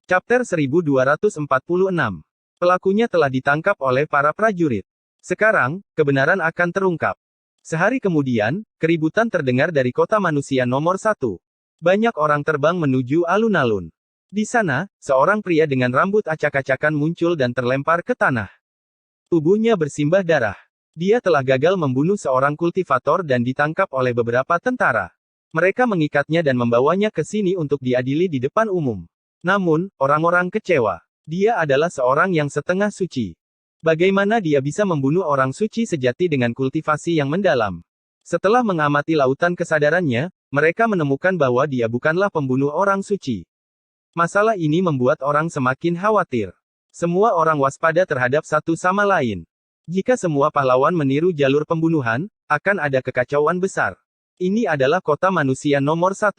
Chapter 1246. Pelakunya telah ditangkap oleh para prajurit. Sekarang, kebenaran akan terungkap. Sehari kemudian, keributan terdengar dari kota manusia nomor 1. Banyak orang terbang menuju alun-alun. Di sana, seorang pria dengan rambut acak-acakan muncul dan terlempar ke tanah. Tubuhnya bersimbah darah. Dia telah gagal membunuh seorang kultivator dan ditangkap oleh beberapa tentara. Mereka mengikatnya dan membawanya ke sini untuk diadili di depan umum. Namun, orang-orang kecewa. Dia adalah seorang yang setengah suci. Bagaimana dia bisa membunuh orang suci sejati dengan kultivasi yang mendalam? Setelah mengamati lautan kesadarannya, mereka menemukan bahwa dia bukanlah pembunuh orang suci. Masalah ini membuat orang semakin khawatir. Semua orang waspada terhadap satu sama lain. Jika semua pahlawan meniru jalur pembunuhan, akan ada kekacauan besar. Ini adalah kota manusia nomor 1.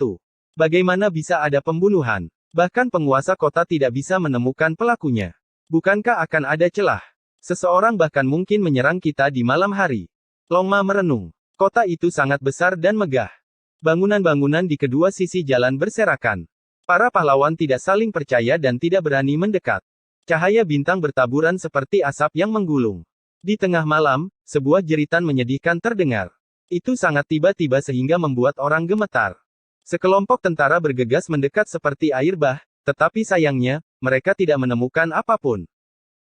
Bagaimana bisa ada pembunuhan? Bahkan penguasa kota tidak bisa menemukan pelakunya. Bukankah akan ada celah? Seseorang bahkan mungkin menyerang kita di malam hari. Longma merenung. Kota itu sangat besar dan megah. Bangunan-bangunan di kedua sisi jalan berserakan. Para pahlawan tidak saling percaya dan tidak berani mendekat. Cahaya bintang bertaburan seperti asap yang menggulung. Di tengah malam, sebuah jeritan menyedihkan terdengar. Itu sangat tiba-tiba sehingga membuat orang gemetar. Sekelompok tentara bergegas mendekat seperti air bah, tetapi sayangnya, mereka tidak menemukan apapun.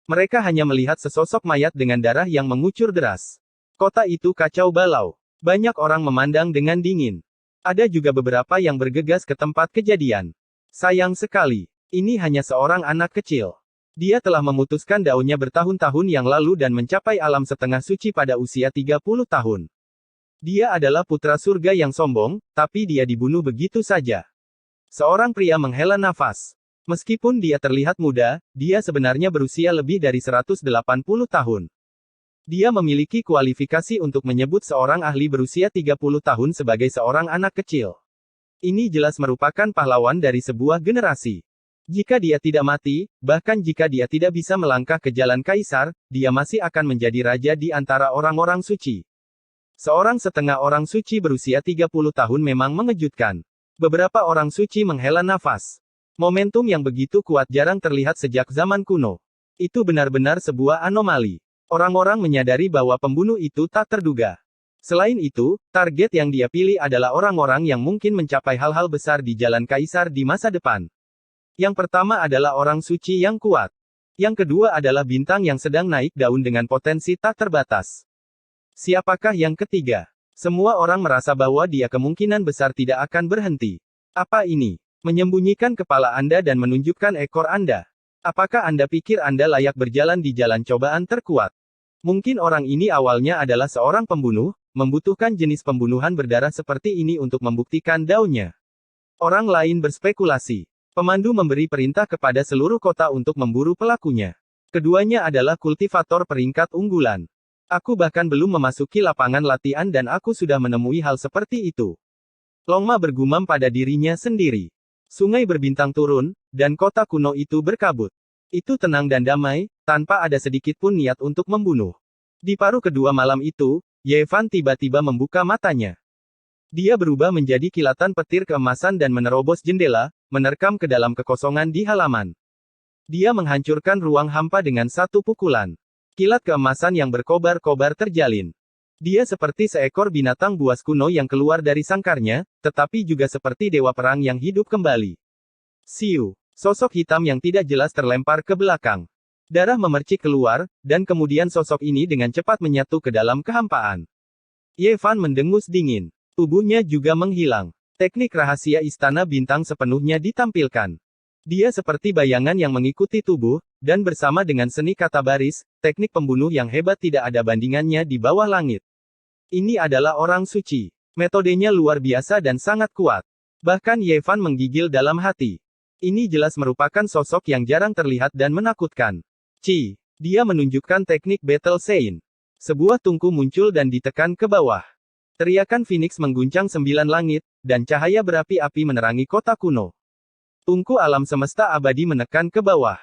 Mereka hanya melihat sesosok mayat dengan darah yang mengucur deras. Kota itu kacau balau. Banyak orang memandang dengan dingin. Ada juga beberapa yang bergegas ke tempat kejadian. Sayang sekali, ini hanya seorang anak kecil. Dia telah memutuskan daunnya bertahun-tahun yang lalu dan mencapai alam setengah suci pada usia 30 tahun. Dia adalah putra surga yang sombong, tapi dia dibunuh begitu saja. Seorang pria menghela nafas. Meskipun dia terlihat muda, dia sebenarnya berusia lebih dari 180 tahun. Dia memiliki kualifikasi untuk menyebut seorang ahli berusia 30 tahun sebagai seorang anak kecil. Ini jelas merupakan pahlawan dari sebuah generasi. Jika dia tidak mati, bahkan jika dia tidak bisa melangkah ke jalan kaisar, dia masih akan menjadi raja di antara orang-orang suci. Seorang setengah orang suci berusia 30 tahun memang mengejutkan. Beberapa orang suci menghela nafas. Momentum yang begitu kuat jarang terlihat sejak zaman kuno. Itu benar-benar sebuah anomali. Orang-orang menyadari bahwa pembunuh itu tak terduga. Selain itu, target yang dia pilih adalah orang-orang yang mungkin mencapai hal-hal besar di jalan kaisar di masa depan. Yang pertama adalah orang suci yang kuat. Yang kedua adalah bintang yang sedang naik daun dengan potensi tak terbatas. Siapakah yang ketiga? Semua orang merasa bahwa dia kemungkinan besar tidak akan berhenti. Apa ini? Menyembunyikan kepala Anda dan menunjukkan ekor Anda. Apakah Anda pikir Anda layak berjalan di jalan cobaan terkuat? Mungkin orang ini awalnya adalah seorang pembunuh, membutuhkan jenis pembunuhan berdarah seperti ini untuk membuktikan daunnya. Orang lain berspekulasi. Pemandu memberi perintah kepada seluruh kota untuk memburu pelakunya. Keduanya adalah kultivator peringkat unggulan. Aku bahkan belum memasuki lapangan latihan dan aku sudah menemui hal seperti itu. Longma bergumam pada dirinya sendiri. Sungai berbintang turun, dan kota kuno itu berkabut. Itu tenang dan damai, tanpa ada sedikit pun niat untuk membunuh. Di paruh kedua malam itu, Yevan tiba-tiba membuka matanya. Dia berubah menjadi kilatan petir keemasan dan menerobos jendela, menerkam ke dalam kekosongan di halaman. Dia menghancurkan ruang hampa dengan satu pukulan. Kilat keemasan yang berkobar-kobar terjalin. Dia seperti seekor binatang buas kuno yang keluar dari sangkarnya, tetapi juga seperti dewa perang yang hidup kembali. Siu. Sosok hitam yang tidak jelas terlempar ke belakang. Darah memercik keluar, dan kemudian sosok ini dengan cepat menyatu ke dalam kehampaan. Yevan mendengus dingin. Tubuhnya juga menghilang. Teknik rahasia Istana Bintang sepenuhnya ditampilkan. Dia seperti bayangan yang mengikuti tubuh, dan bersama dengan seni kata baris, teknik pembunuh yang hebat tidak ada bandingannya di bawah langit. Ini adalah orang suci. Metodenya luar biasa dan sangat kuat. Bahkan Yevan menggigil dalam hati. Ini jelas merupakan sosok yang jarang terlihat dan menakutkan. Dia menunjukkan teknik Battle Sein. Sebuah tungku muncul dan ditekan ke bawah. Teriakan Phoenix mengguncang 9 langit, dan cahaya berapi-api menerangi kota kuno. Tungku alam semesta abadi menekan ke bawah.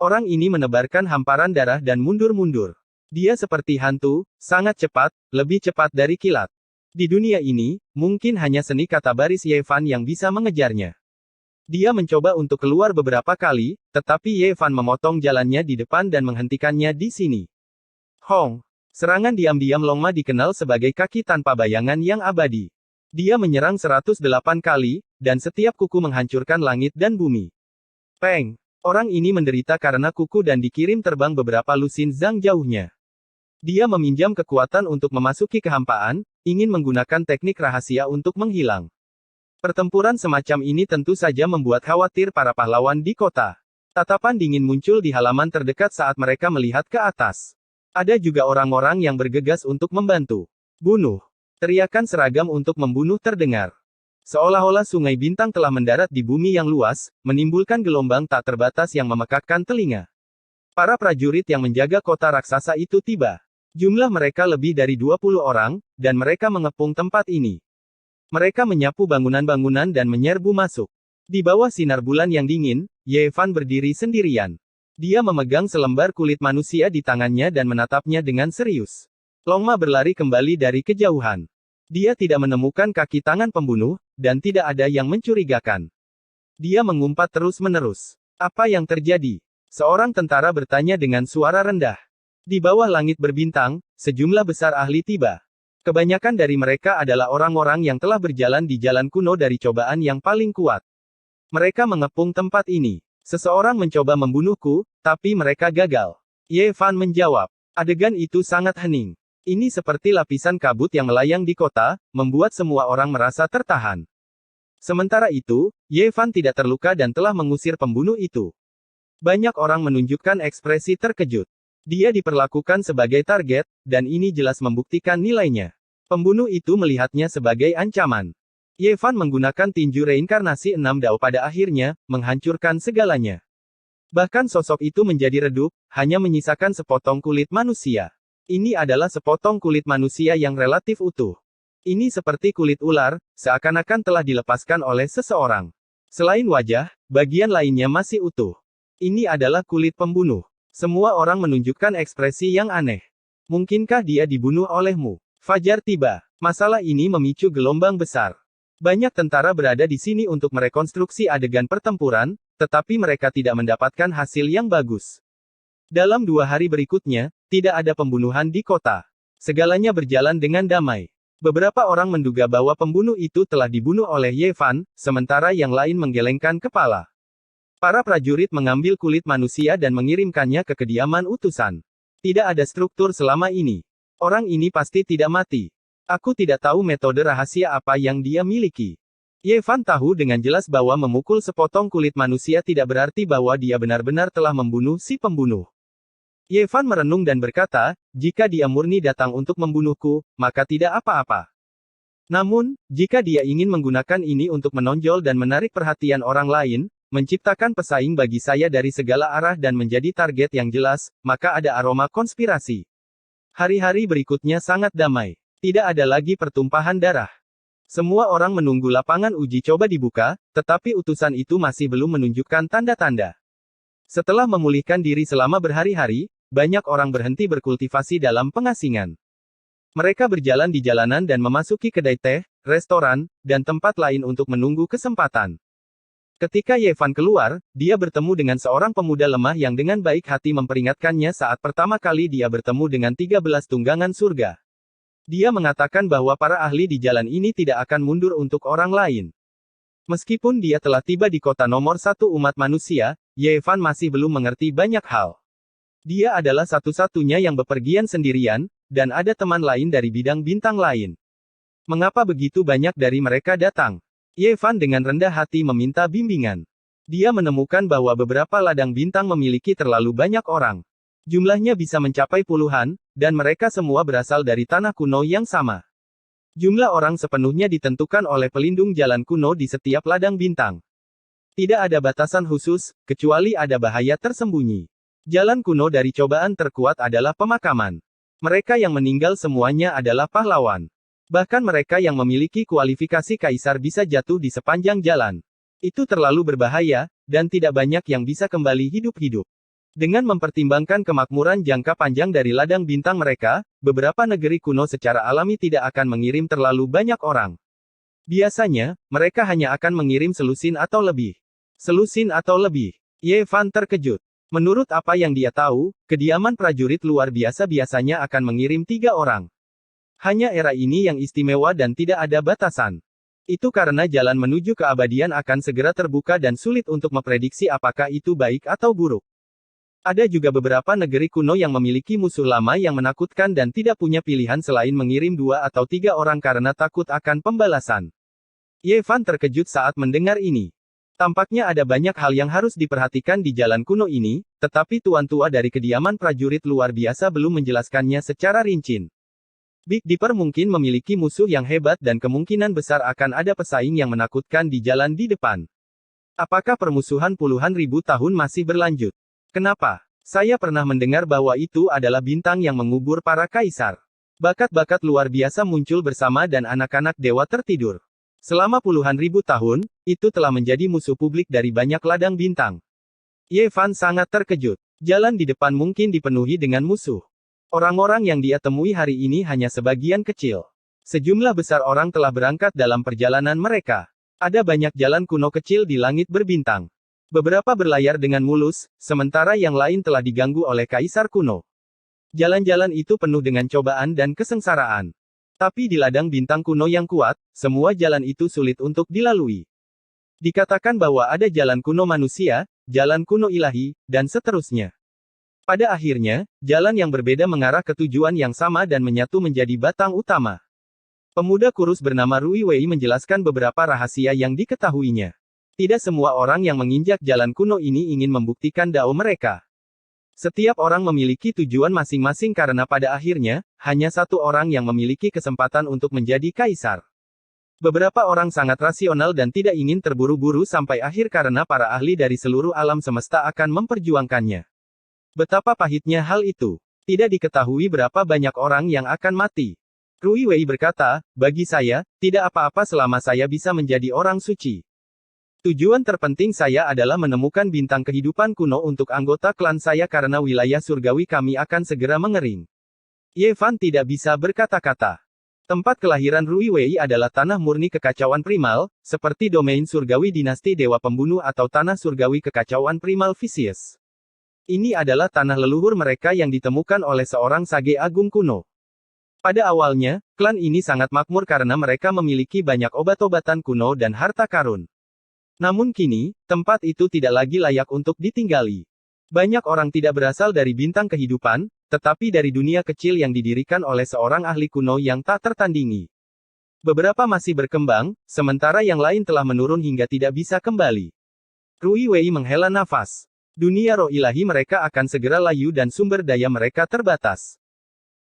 Orang ini menebarkan hamparan darah dan mundur-mundur. Dia seperti hantu, sangat cepat, lebih cepat dari kilat. Di dunia ini, mungkin hanya seni kata baris Yevan yang bisa mengejarnya. Dia mencoba untuk keluar beberapa kali, tetapi Ye Fan memotong jalannya di depan dan menghentikannya di sini. Hong. Serangan diam-diam Longma dikenal sebagai kaki tanpa bayangan yang abadi. Dia menyerang 108 kali, dan setiap kuku menghancurkan langit dan bumi. Peng. Orang ini menderita karena kuku dan dikirim terbang beberapa lusin zang jauhnya. Dia meminjam kekuatan untuk memasuki kehampaan, ingin menggunakan teknik rahasia untuk menghilang. Pertempuran semacam ini tentu saja membuat khawatir para pahlawan di kota. Tatapan dingin muncul di halaman terdekat saat mereka melihat ke atas. Ada juga orang-orang yang bergegas untuk membantu. Bunuh. Teriakan seragam untuk membunuh terdengar. Seolah-olah sungai bintang telah mendarat di bumi yang luas, menimbulkan gelombang tak terbatas yang memekakkan telinga. Para prajurit yang menjaga kota raksasa itu tiba. Jumlah mereka lebih dari 20 orang, dan mereka mengepung tempat ini. Mereka menyapu bangunan-bangunan dan menyerbu masuk. Di bawah sinar bulan yang dingin, Ye Fan berdiri sendirian. Dia memegang selembar kulit manusia di tangannya dan menatapnya dengan serius. Longma berlari kembali dari kejauhan. Dia tidak menemukan kaki tangan pembunuh, dan tidak ada yang mencurigakan. Dia mengumpat terus-menerus. Apa yang terjadi? Seorang tentara bertanya dengan suara rendah. Di bawah langit berbintang, sejumlah besar ahli tiba. Kebanyakan dari mereka adalah orang-orang yang telah berjalan di jalan kuno dari cobaan yang paling kuat. Mereka mengepung tempat ini. Seseorang mencoba membunuhku, tapi mereka gagal. Ye Fan menjawab. Adegan itu sangat hening. Ini seperti lapisan kabut yang melayang di kota, membuat semua orang merasa tertahan. Sementara itu, Ye Fan tidak terluka dan telah mengusir pembunuh itu. Banyak orang menunjukkan ekspresi terkejut. Dia diperlakukan sebagai target, dan ini jelas membuktikan nilainya. Pembunuh itu melihatnya sebagai ancaman. Ye Fan menggunakan tinju reinkarnasi 6 dao pada akhirnya, menghancurkan segalanya. Bahkan sosok itu menjadi redup, hanya menyisakan sepotong kulit manusia. Ini adalah sepotong kulit manusia yang relatif utuh. Ini seperti kulit ular, seakan-akan telah dilepaskan oleh seseorang. Selain wajah, bagian lainnya masih utuh. Ini adalah kulit pembunuh. Semua orang menunjukkan ekspresi yang aneh. Mungkinkah dia dibunuh olehmu? Fajar tiba. Masalah ini memicu gelombang besar. Banyak tentara berada di sini untuk merekonstruksi adegan pertempuran, tetapi mereka tidak mendapatkan hasil yang bagus. Dalam 2 hari berikutnya, tidak ada pembunuhan di kota. Segalanya berjalan dengan damai. Beberapa orang menduga bahwa pembunuh itu telah dibunuh oleh Ye Fan, sementara yang lain menggelengkan kepala. Para prajurit mengambil kulit manusia dan mengirimkannya ke kediaman utusan. Tidak ada struktur selama ini. Orang ini pasti tidak mati. Aku tidak tahu metode rahasia apa yang dia miliki. Ye Fan tahu dengan jelas bahwa memukul sepotong kulit manusia tidak berarti bahwa dia benar-benar telah membunuh si pembunuh. Ye Fan merenung dan berkata, jika dia murni datang untuk membunuhku, maka tidak apa-apa. Namun, jika dia ingin menggunakan ini untuk menonjol dan menarik perhatian orang lain, menciptakan pesaing bagi saya dari segala arah dan menjadi target yang jelas, maka ada aroma konspirasi. Hari-hari berikutnya sangat damai. Tidak ada lagi pertumpahan darah. Semua orang menunggu lapangan uji coba dibuka, tetapi utusan itu masih belum menunjukkan tanda-tanda. Setelah memulihkan diri selama berhari-hari, banyak orang berhenti berkultivasi dalam pengasingan. Mereka berjalan di jalanan dan memasuki kedai teh, restoran, dan tempat lain untuk menunggu kesempatan. Ketika Ye Fan keluar, dia bertemu dengan seorang pemuda lemah yang dengan baik hati memperingatkannya saat pertama kali dia bertemu dengan 13 tunggangan surga. Dia mengatakan bahwa para ahli di jalan ini tidak akan mundur untuk orang lain. Meskipun dia telah tiba di kota nomor 1 umat manusia, Ye Fan masih belum mengerti banyak hal. Dia adalah satu-satunya yang bepergian sendirian, dan ada teman lain dari bidang bintang lain. Mengapa begitu banyak dari mereka datang? Ye Fan dengan rendah hati meminta bimbingan. Dia menemukan bahwa beberapa ladang bintang memiliki terlalu banyak orang. Jumlahnya bisa mencapai puluhan, dan mereka semua berasal dari tanah kuno yang sama. Jumlah orang sepenuhnya ditentukan oleh pelindung jalan kuno di setiap ladang bintang. Tidak ada batasan khusus, kecuali ada bahaya tersembunyi. Jalan kuno dari cobaan terkuat adalah pemakaman. Mereka yang meninggal semuanya adalah pahlawan. Bahkan mereka yang memiliki kualifikasi kaisar bisa jatuh di sepanjang jalan. Itu terlalu berbahaya, dan tidak banyak yang bisa kembali hidup-hidup. Dengan mempertimbangkan kemakmuran jangka panjang dari ladang bintang mereka, beberapa negeri kuno secara alami tidak akan mengirim terlalu banyak orang. Biasanya, mereka hanya akan mengirim selusin atau lebih. Selusin atau lebih. Ye Fan terkejut. Menurut apa yang dia tahu, kediaman prajurit luar biasa biasanya akan mengirim 3 orang. Hanya era ini yang istimewa dan tidak ada batasan. Itu karena jalan menuju keabadian akan segera terbuka dan sulit untuk memprediksi apakah itu baik atau buruk. Ada juga beberapa negeri kuno yang memiliki musuh lama yang menakutkan dan tidak punya pilihan selain mengirim 2 atau 3 orang karena takut akan pembalasan. Ye Fan terkejut saat mendengar ini. Tampaknya ada banyak hal yang harus diperhatikan di jalan kuno ini, tetapi tuan tua dari kediaman prajurit luar biasa belum menjelaskannya secara rinci. Big Dipper mungkin memiliki musuh yang hebat dan kemungkinan besar akan ada pesaing yang menakutkan di jalan di depan. Apakah permusuhan puluhan ribu tahun masih berlanjut? Kenapa? Saya pernah mendengar bahwa itu adalah bintang yang mengubur para kaisar. Bakat-bakat luar biasa muncul bersama dan anak-anak dewa tertidur. Selama puluhan ribu tahun, itu telah menjadi musuh publik dari banyak ladang bintang. Ye Fan sangat terkejut. Jalan di depan mungkin dipenuhi dengan musuh. Orang-orang yang dia temui hari ini hanya sebagian kecil. Sejumlah besar orang telah berangkat dalam perjalanan mereka. Ada banyak jalan kuno kecil di langit berbintang. Beberapa berlayar dengan mulus, sementara yang lain telah diganggu oleh kaisar kuno. Jalan-jalan itu penuh dengan cobaan dan kesengsaraan. Tapi di ladang bintang kuno yang kuat, semua jalan itu sulit untuk dilalui. Dikatakan bahwa ada jalan kuno manusia, jalan kuno ilahi, dan seterusnya. Pada akhirnya, jalan yang berbeda mengarah ke tujuan yang sama dan menyatu menjadi batang utama. Pemuda kurus bernama Rui Wei menjelaskan beberapa rahasia yang diketahuinya. Tidak semua orang yang menginjak jalan kuno ini ingin membuktikan dao mereka. Setiap orang memiliki tujuan masing-masing karena pada akhirnya, hanya satu orang yang memiliki kesempatan untuk menjadi kaisar. Beberapa orang sangat rasional dan tidak ingin terburu-buru sampai akhir karena para ahli dari seluruh alam semesta akan memperjuangkannya. Betapa pahitnya hal itu. Tidak diketahui berapa banyak orang yang akan mati. Rui Wei berkata, bagi saya, tidak apa-apa selama saya bisa menjadi orang suci. Tujuan terpenting saya adalah menemukan bintang kehidupan kuno untuk anggota klan saya karena wilayah surgawi kami akan segera mengering. Ye Fan tidak bisa berkata-kata. Tempat kelahiran Rui Wei adalah tanah murni kekacauan primal, seperti domain surgawi dinasti Dewa Pembunuh atau tanah surgawi kekacauan primal Vicious. Ini adalah tanah leluhur mereka yang ditemukan oleh seorang sage agung kuno. Pada awalnya, klan ini sangat makmur karena mereka memiliki banyak obat-obatan kuno dan harta karun. Namun kini, tempat itu tidak lagi layak untuk ditinggali. Banyak orang tidak berasal dari bintang kehidupan, tetapi dari dunia kecil yang didirikan oleh seorang ahli kuno yang tak tertandingi. Beberapa masih berkembang, sementara yang lain telah menurun hingga tidak bisa kembali. Rui Wei menghela nafas. Dunia roh ilahi mereka akan segera layu dan sumber daya mereka terbatas.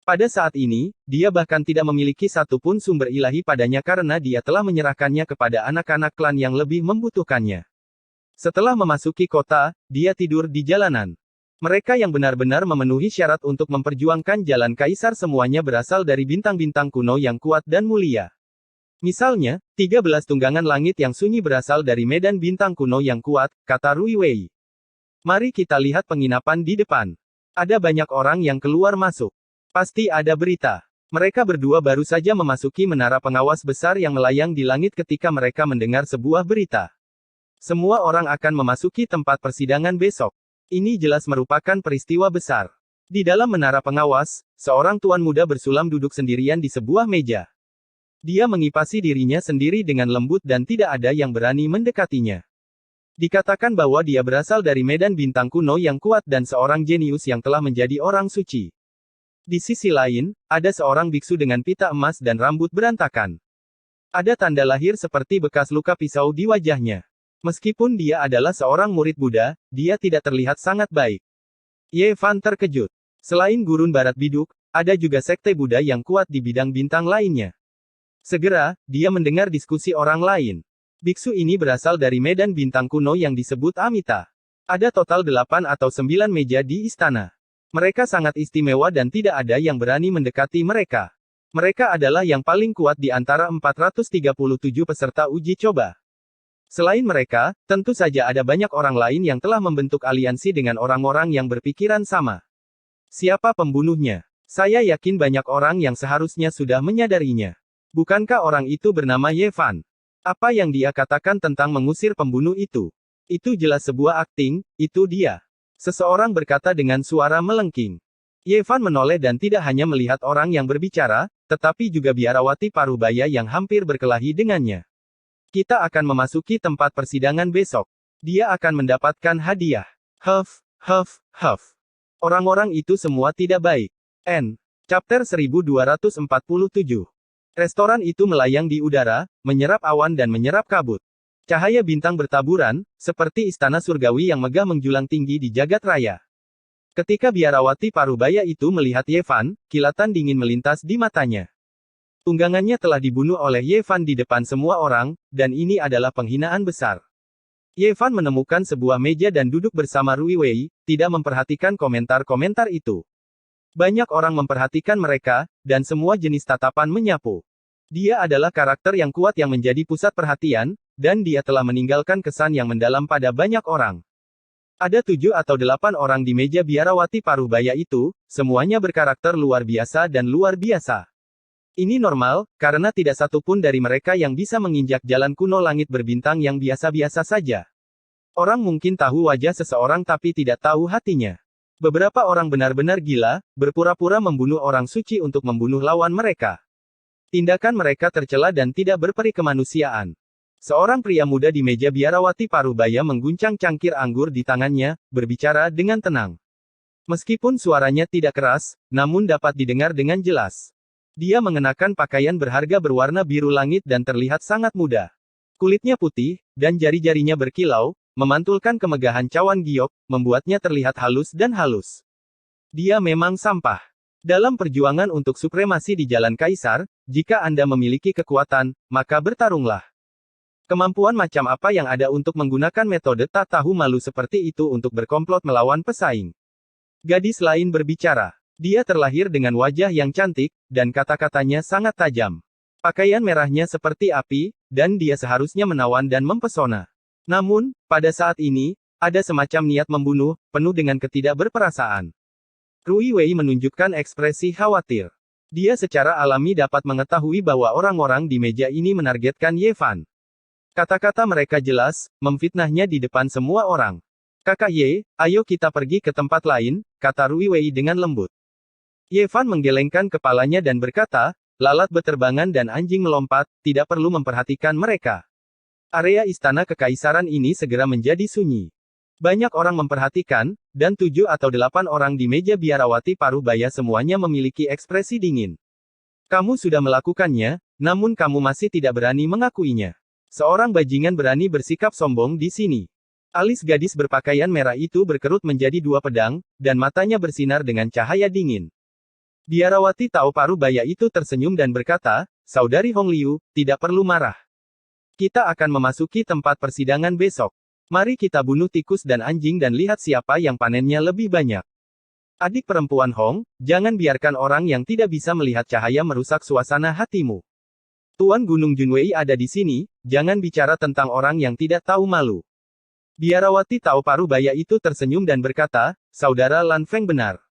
Pada saat ini, dia bahkan tidak memiliki satupun sumber ilahi padanya karena dia telah menyerahkannya kepada anak-anak klan yang lebih membutuhkannya. Setelah memasuki kota, dia tidur di jalanan. Mereka yang benar-benar memenuhi syarat untuk memperjuangkan jalan kaisar semuanya berasal dari bintang-bintang kuno yang kuat dan mulia. Misalnya, 13 tunggangan langit yang sunyi berasal dari medan bintang kuno yang kuat, kata Rui Wei. Mari kita lihat penginapan di depan. Ada banyak orang yang keluar masuk. Pasti ada berita. Mereka berdua baru saja memasuki menara pengawas besar yang melayang di langit ketika mereka mendengar sebuah berita. Semua orang akan memasuki tempat persidangan besok. Ini jelas merupakan peristiwa besar. Di dalam menara pengawas, seorang tuan muda bersulam duduk sendirian di sebuah meja. Dia mengipasi dirinya sendiri dengan lembut dan tidak ada yang berani mendekatinya. Dikatakan bahwa dia berasal dari medan bintang kuno yang kuat dan seorang jenius yang telah menjadi orang suci. Di sisi lain, ada seorang biksu dengan pita emas dan rambut berantakan. Ada tanda lahir seperti bekas luka pisau di wajahnya. Meskipun dia adalah seorang murid Buddha, dia tidak terlihat sangat baik. Ye Fan terkejut. Selain gurun barat biduk, ada juga sekte Buddha yang kuat di bidang bintang lainnya. Segera, dia mendengar diskusi orang lain. Biksu ini berasal dari medan bintang kuno yang disebut Amita. Ada total 8 atau 9 meja di istana. Mereka sangat istimewa dan tidak ada yang berani mendekati mereka. Mereka adalah yang paling kuat di antara 437 peserta uji coba. Selain mereka, tentu saja ada banyak orang lain yang telah membentuk aliansi dengan orang-orang yang berpikiran sama. Siapa pembunuhnya? Saya yakin banyak orang yang seharusnya sudah menyadarinya. Bukankah orang itu bernama Ye Fan? Apa yang dia katakan tentang mengusir pembunuh itu? Itu jelas sebuah akting, itu dia. Seseorang berkata dengan suara melengking. Yevan menoleh dan tidak hanya melihat orang yang berbicara, tetapi juga biarawati parubaya yang hampir berkelahi dengannya. Kita akan memasuki tempat persidangan besok. Dia akan mendapatkan hadiah. Huff, huff, huff. Orang-orang itu semua tidak baik. N. Chapter 1247. Restoran itu melayang di udara, menyerap awan dan menyerap kabut. Cahaya bintang bertaburan, seperti istana surgawi yang megah menjulang tinggi di jagat raya. Ketika biarawati parubaya itu melihat Yevan, kilatan dingin melintas di matanya. Tunggangannya telah dibunuh oleh Yevan di depan semua orang, dan ini adalah penghinaan besar. Yevan menemukan sebuah meja dan duduk bersama Rui Wei, tidak memperhatikan komentar-komentar itu. Banyak orang memperhatikan mereka, dan semua jenis tatapan menyapu. Dia adalah karakter yang kuat yang menjadi pusat perhatian, dan dia telah meninggalkan kesan yang mendalam pada banyak orang. Ada 7 atau 8 orang di meja biarawati parubaya itu, semuanya berkarakter luar biasa dan luar biasa. Ini normal, karena tidak satu pun dari mereka yang bisa menginjak jalan kuno langit berbintang yang biasa-biasa saja. Orang mungkin tahu wajah seseorang tapi tidak tahu hatinya. Beberapa orang benar-benar gila, berpura-pura membunuh orang suci untuk membunuh lawan mereka. Tindakan mereka tercela dan tidak berperi kemanusiaan. Seorang pria muda di meja biarawati parubaya mengguncang cangkir anggur di tangannya, berbicara dengan tenang. Meskipun suaranya tidak keras, namun dapat didengar dengan jelas. Dia mengenakan pakaian berharga berwarna biru langit dan terlihat sangat muda. Kulitnya putih, dan jari-jarinya berkilau, memantulkan kemegahan cawan giok, membuatnya terlihat halus dan halus. Dia memang sampah. Dalam perjuangan untuk supremasi di jalan kaisar, jika Anda memiliki kekuatan, maka bertarunglah. Kemampuan macam apa yang ada untuk menggunakan metode tak tahu malu seperti itu untuk berkomplot melawan pesaing? Gadis lain berbicara. Dia terlahir dengan wajah yang cantik, dan kata-katanya sangat tajam. Pakaian merahnya seperti api, dan dia seharusnya menawan dan mempesona. Namun, pada saat ini, ada semacam niat membunuh, penuh dengan ketidakberperasaan. Rui Wei menunjukkan ekspresi khawatir. Dia secara alami dapat mengetahui bahwa orang-orang di meja ini menargetkan Yevan. Kata-kata mereka jelas, memfitnahnya di depan semua orang. Kakak Ye, ayo kita pergi ke tempat lain, kata Rui Wei dengan lembut. Yevan menggelengkan kepalanya dan berkata, lalat beterbangan dan anjing melompat, tidak perlu memperhatikan mereka. Area istana kekaisaran ini segera menjadi sunyi. Banyak orang memperhatikan, dan 7 atau 8 orang di meja biarawati parubaya semuanya memiliki ekspresi dingin. Kamu sudah melakukannya, namun kamu masih tidak berani mengakuinya. Seorang bajingan berani bersikap sombong di sini. Alis gadis berpakaian merah itu berkerut menjadi 2 pedang, dan matanya bersinar dengan cahaya dingin. Biarawati Tao Parubaya itu tersenyum dan berkata, Saudari Hong Liu, tidak perlu marah. Kita akan memasuki tempat persidangan besok. Mari kita bunuh tikus dan anjing dan lihat siapa yang panennya lebih banyak. Adik perempuan Hong, jangan biarkan orang yang tidak bisa melihat cahaya merusak suasana hatimu. Tuan Gunung Junwei ada di sini, jangan bicara tentang orang yang tidak tahu malu. Biarawati Tao Parubaya itu tersenyum dan berkata, Saudara Lan Feng benar.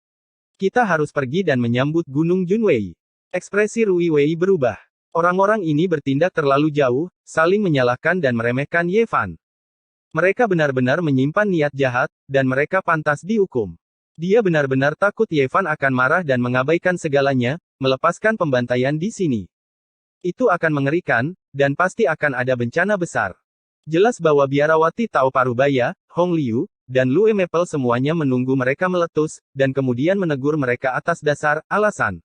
Kita harus pergi dan menyambut Gunung Junwei. Ekspresi Rui Wei berubah. Orang-orang ini bertindak terlalu jauh, saling menyalahkan dan meremehkan Yevan. Mereka benar-benar menyimpan niat jahat, dan mereka pantas dihukum. Dia benar-benar takut Yevan akan marah dan mengabaikan segalanya, melepaskan pembantaian di sini. Itu akan mengerikan, dan pasti akan ada bencana besar. Jelas bahwa biarawati Tao Parubaya, Hong Liu, dan Lue Maple semuanya menunggu mereka meletus, dan kemudian menegur mereka atas dasar alasan.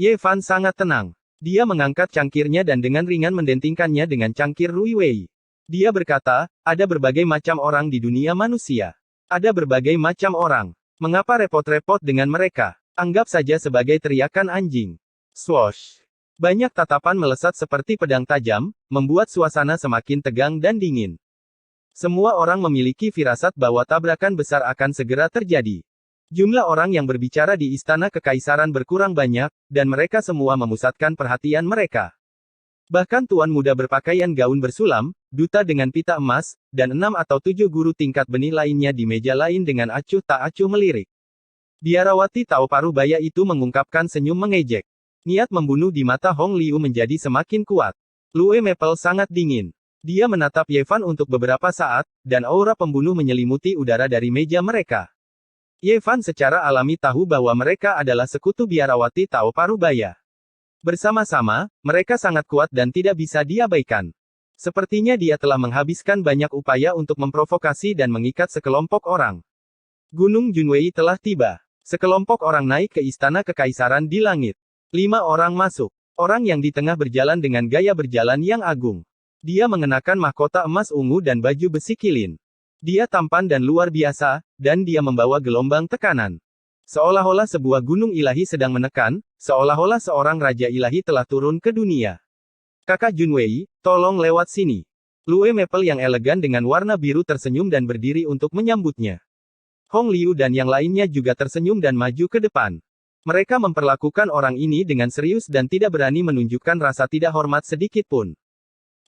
Yevan sangat tenang. Dia mengangkat cangkirnya dan dengan ringan mendentingkannya dengan cangkir Rui Wei. Dia berkata, ada berbagai macam orang di dunia manusia. Ada berbagai macam orang. Mengapa repot-repot dengan mereka? Anggap saja sebagai teriakan anjing. Swoosh. Banyak tatapan melesat seperti pedang tajam, membuat suasana semakin tegang dan dingin. Semua orang memiliki firasat bahwa tabrakan besar akan segera terjadi. Jumlah orang yang berbicara di istana kekaisaran berkurang banyak, dan mereka semua memusatkan perhatian mereka. Bahkan tuan muda berpakaian gaun bersulam, duta dengan pita emas, dan 6 atau 7 guru tingkat benih lainnya di meja lain dengan acuh tak acuh melirik. Biarawati Tao Parubaya itu mengungkapkan senyum mengejek. Niat membunuh di mata Hong Liu menjadi semakin kuat. Lue Maple sangat dingin. Dia menatap Ye Fan untuk beberapa saat, dan aura pembunuh menyelimuti udara dari meja mereka. Ye Fan secara alami tahu bahwa mereka adalah sekutu biarawati Tao Parubaya. Bersama-sama, mereka sangat kuat dan tidak bisa diabaikan. Sepertinya dia telah menghabiskan banyak upaya untuk memprovokasi dan mengikat sekelompok orang. Gunung Junwei telah tiba. Sekelompok orang naik ke istana kekaisaran di langit. 5 orang masuk. Orang yang di tengah berjalan dengan gaya berjalan yang agung. Dia mengenakan mahkota emas ungu dan baju besi kilin. Dia tampan dan luar biasa, dan dia membawa gelombang tekanan. Seolah-olah sebuah gunung ilahi sedang menekan, seolah-olah seorang raja ilahi telah turun ke dunia. Kakak Junwei, tolong lewat sini. Lue Maple yang elegan dengan warna biru tersenyum dan berdiri untuk menyambutnya. Hong Liu dan yang lainnya juga tersenyum dan maju ke depan. Mereka memperlakukan orang ini dengan serius dan tidak berani menunjukkan rasa tidak hormat sedikit pun.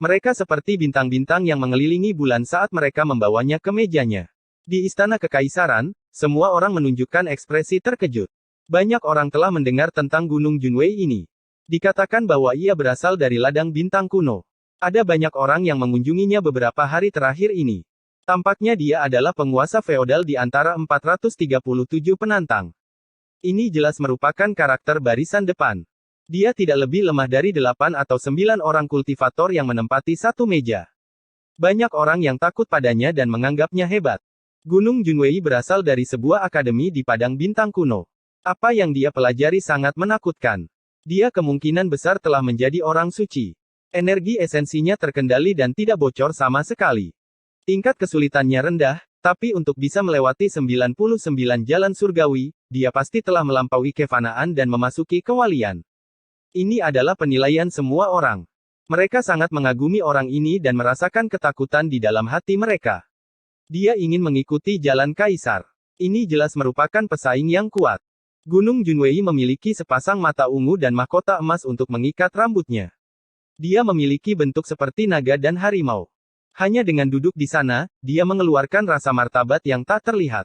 Mereka seperti bintang-bintang yang mengelilingi bulan saat mereka membawanya ke mejanya. Di istana kekaisaran, semua orang menunjukkan ekspresi terkejut. Banyak orang telah mendengar tentang Gunung Junwei ini. Dikatakan bahwa ia berasal dari ladang bintang kuno. Ada banyak orang yang mengunjunginya beberapa hari terakhir ini. Tampaknya dia adalah penguasa feodal di antara 437 penantang. Ini jelas merupakan karakter barisan depan. Dia tidak lebih lemah dari 8 atau 9 orang kultivator yang menempati satu meja. Banyak orang yang takut padanya dan menganggapnya hebat. Gunung Junwei berasal dari sebuah akademi di padang bintang kuno. Apa yang dia pelajari sangat menakutkan. Dia kemungkinan besar telah menjadi orang suci. Energi esensinya terkendali dan tidak bocor sama sekali. Tingkat kesulitannya rendah, tapi untuk bisa melewati 99 jalan surgawi, dia pasti telah melampaui kefanaan dan memasuki kewalian. Ini adalah penilaian semua orang. Mereka sangat mengagumi orang ini dan merasakan ketakutan di dalam hati mereka. Dia ingin mengikuti jalan kaisar. Ini jelas merupakan pesaing yang kuat. Gunung Junwei memiliki sepasang mata ungu dan mahkota emas untuk mengikat rambutnya. Dia memiliki bentuk seperti naga dan harimau. Hanya dengan duduk di sana, dia mengeluarkan rasa martabat yang tak terlihat.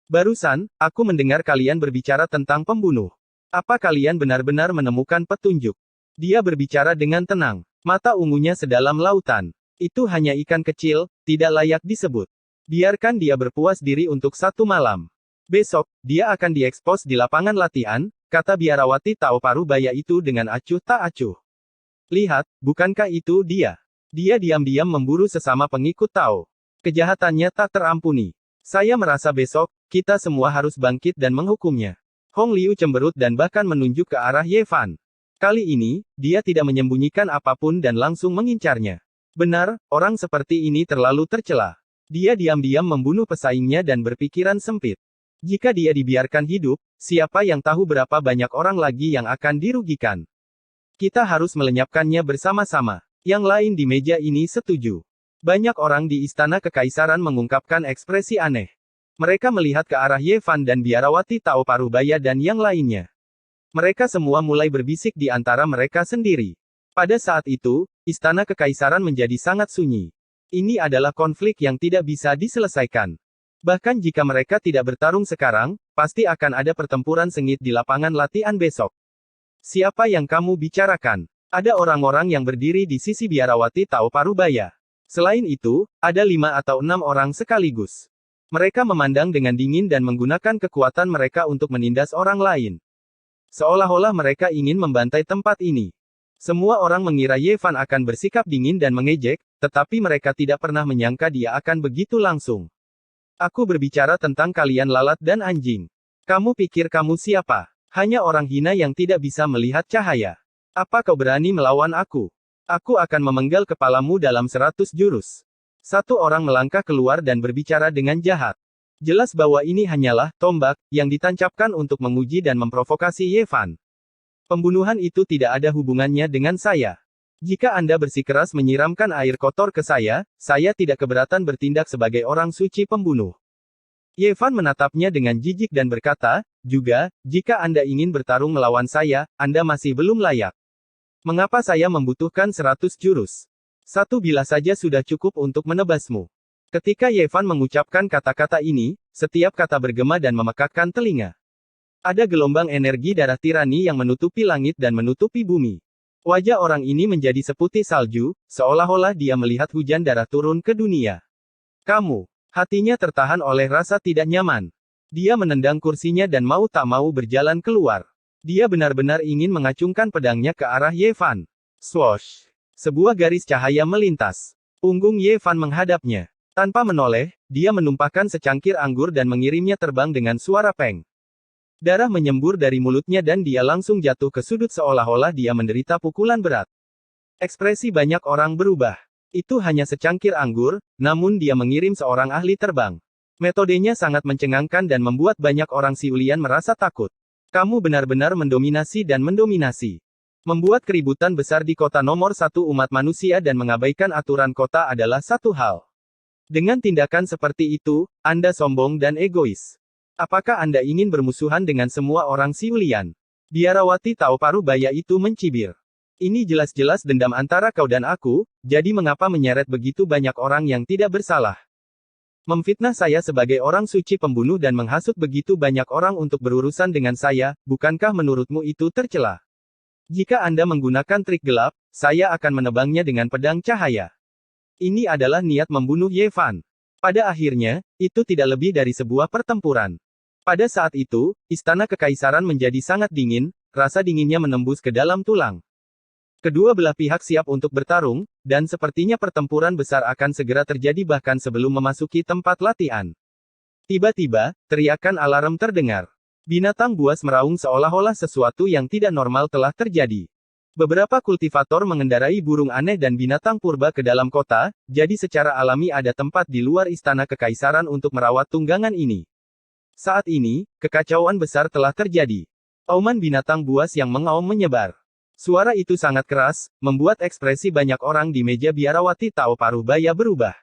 Barusan, aku mendengar kalian berbicara tentang pembunuh. Apa kalian benar-benar menemukan petunjuk? Dia berbicara dengan tenang. Mata ungunya sedalam lautan. Itu hanya ikan kecil, tidak layak disebut. Biarkan dia berpuas diri untuk satu malam. Besok, dia akan diekspos di lapangan latihan, kata biarawati Tao Parubaya itu dengan acuh tak acuh. Lihat, bukankah itu dia? Dia diam-diam memburu sesama pengikut Tao. Kejahatannya tak terampuni. Saya merasa besok, kita semua harus bangkit dan menghukumnya. Hong Liu cemberut dan bahkan menunjuk ke arah Ye Fan. Kali ini, dia tidak menyembunyikan apapun dan langsung mengincarnya. Benar, orang seperti ini terlalu tercela. Dia diam-diam membunuh pesaingnya dan berpikiran sempit. Jika dia dibiarkan hidup, siapa yang tahu berapa banyak orang lagi yang akan dirugikan. Kita harus melenyapkannya bersama-sama. Yang lain di meja ini setuju. Banyak orang di istana kekaisaran mengungkapkan ekspresi aneh. Mereka melihat ke arah Ye Fan dan biarawati Tao Parubaya dan yang lainnya. Mereka semua mulai berbisik di antara mereka sendiri. Pada saat itu, istana kekaisaran menjadi sangat sunyi. Ini adalah konflik yang tidak bisa diselesaikan. Bahkan jika mereka tidak bertarung sekarang, pasti akan ada pertempuran sengit di lapangan latihan besok. Siapa yang kamu bicarakan? Ada orang-orang yang berdiri di sisi biarawati Tao Parubaya. Selain itu, ada 5 atau 6 orang sekaligus. Mereka memandang dengan dingin dan menggunakan kekuatan mereka untuk menindas orang lain. Seolah-olah mereka ingin membantai tempat ini. Semua orang mengira Ye Fan akan bersikap dingin dan mengejek, tetapi mereka tidak pernah menyangka dia akan begitu langsung. Aku berbicara tentang kalian lalat dan anjing. Kamu pikir kamu siapa? Hanya orang hina yang tidak bisa melihat cahaya. Apa kau berani melawan aku? Aku akan memenggal kepalamu dalam 100 jurus. Satu orang melangkah keluar dan berbicara dengan jahat. Jelas bahwa ini hanyalah tombak yang ditancapkan untuk menguji dan memprovokasi Ye Fan. Pembunuhan itu tidak ada hubungannya dengan saya. Jika Anda bersikeras menyiramkan air kotor ke saya tidak keberatan bertindak sebagai orang suci pembunuh. Ye Fan menatapnya dengan jijik dan berkata, juga, jika Anda ingin bertarung melawan saya, Anda masih belum layak. Mengapa saya membutuhkan 100 jurus? Satu bilah saja sudah cukup untuk menebasmu. Ketika Ye Fan mengucapkan kata-kata ini, setiap kata bergema dan memekakkan telinga. Ada gelombang energi darah tirani yang menutupi langit dan menutupi bumi. Wajah orang ini menjadi seputih salju, seolah-olah dia melihat hujan darah turun ke dunia. Kamu. Hatinya tertahan oleh rasa tidak nyaman. Dia menendang kursinya dan mau tak mau berjalan keluar. Dia benar-benar ingin mengacungkan pedangnya ke arah Ye Fan. Swoosh. Sebuah garis cahaya melintas. Punggung Ye Fan menghadapnya. Tanpa menoleh, dia menumpahkan secangkir anggur dan mengirimnya terbang dengan suara peng. Darah menyembur dari mulutnya dan dia langsung jatuh ke sudut seolah-olah dia menderita pukulan berat. Ekspresi banyak orang berubah. Itu hanya secangkir anggur, namun dia mengirim seorang ahli terbang. Metodenya sangat mencengangkan dan membuat banyak orang Siulian merasa takut. Kamu benar-benar mendominasi dan mendominasi. Membuat keributan besar di kota nomor 1 umat manusia dan mengabaikan aturan kota adalah satu hal. Dengan tindakan seperti itu, Anda sombong dan egois. Apakah Anda ingin bermusuhan dengan semua orang Siulian? Biarawati Tao Parubaya itu mencibir. Ini jelas-jelas dendam antara kau dan aku, jadi mengapa menyeret begitu banyak orang yang tidak bersalah? Memfitnah saya sebagai orang suci pembunuh dan menghasut begitu banyak orang untuk berurusan dengan saya, bukankah menurutmu itu tercela? Jika Anda menggunakan trik gelap, saya akan menebangnya dengan pedang cahaya. Ini adalah niat membunuh Ye Fan. Pada akhirnya, itu tidak lebih dari sebuah pertempuran. Pada saat itu, istana kekaisaran menjadi sangat dingin, rasa dinginnya menembus ke dalam tulang. Kedua belah pihak siap untuk bertarung, dan sepertinya pertempuran besar akan segera terjadi bahkan sebelum memasuki tempat latihan. Tiba-tiba, teriakan alarm terdengar. Binatang buas meraung seolah-olah sesuatu yang tidak normal telah terjadi. Beberapa kultivator mengendarai burung aneh dan binatang purba ke dalam kota, jadi secara alami ada tempat di luar istana kekaisaran untuk merawat tunggangan ini. Saat ini, kekacauan besar telah terjadi. Auman binatang buas yang mengaum menyebar. Suara itu sangat keras, membuat ekspresi banyak orang di meja Biarawati Tao Parubaya berubah.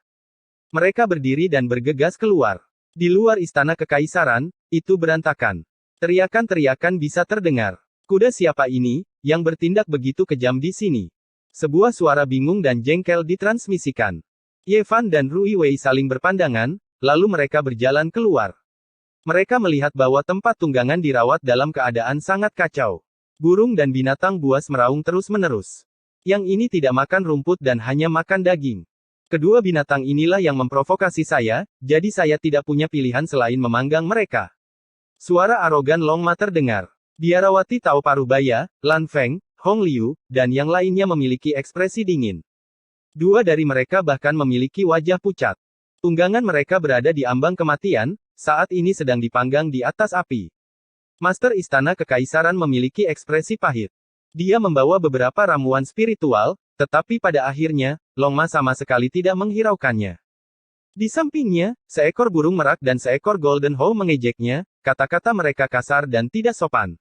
Mereka berdiri dan bergegas keluar. Di luar istana kekaisaran, itu berantakan. Teriakan-teriakan bisa terdengar. Kuda siapa ini, yang bertindak begitu kejam di sini? Sebuah suara bingung dan jengkel ditransmisikan. Ye Fan dan Rui Wei saling berpandangan, lalu mereka berjalan keluar. Mereka melihat bahwa tempat tunggangan dirawat dalam keadaan sangat kacau. Burung dan binatang buas meraung terus-menerus. Yang ini tidak makan rumput dan hanya makan daging. Kedua binatang inilah yang memprovokasi saya, jadi saya tidak punya pilihan selain memanggang mereka. Suara arogan Long Ma terdengar. Biarawati Tao Parubaya, Lan Feng, Hong Liu, dan yang lainnya memiliki ekspresi dingin. Dua dari mereka bahkan memiliki wajah pucat. Tunggangan mereka berada di ambang kematian, saat ini sedang dipanggang di atas api. Master Istana Kekaisaran memiliki ekspresi pahit. Dia membawa beberapa ramuan spiritual, tetapi pada akhirnya, Long Ma sama sekali tidak menghiraukannya. Di sampingnya, seekor burung merak dan seekor golden how mengejeknya, kata-kata mereka kasar dan tidak sopan.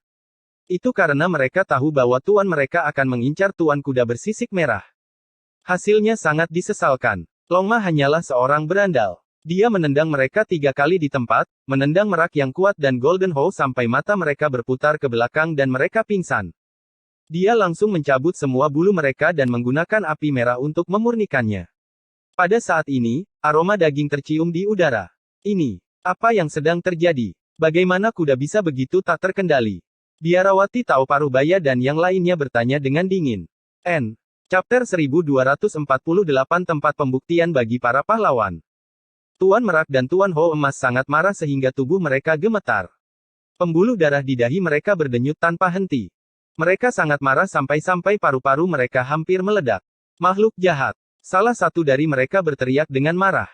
Itu karena mereka tahu bahwa tuan mereka akan mengincar tuan kuda bersisik merah. Hasilnya sangat disesalkan. Long Ma hanyalah seorang berandal. Dia menendang mereka 3 kali di tempat, menendang merak yang kuat dan golden how sampai mata mereka berputar ke belakang dan mereka pingsan. Dia langsung mencabut semua bulu mereka dan menggunakan api merah untuk memurnikannya. Pada saat ini, aroma daging tercium di udara. Ini, apa yang sedang terjadi? Bagaimana kuda bisa begitu tak terkendali? Biarawati Tao Parubaya dan yang lainnya bertanya dengan dingin. Chapter 1248 Tempat Pembuktian bagi para pahlawan. Tuan Merak dan Tuan Ho Emas sangat marah sehingga tubuh mereka gemetar. Pembuluh darah di dahi mereka berdenyut tanpa henti. Mereka sangat marah sampai-sampai paru-paru mereka hampir meledak. Makhluk jahat. Salah satu dari mereka berteriak dengan marah.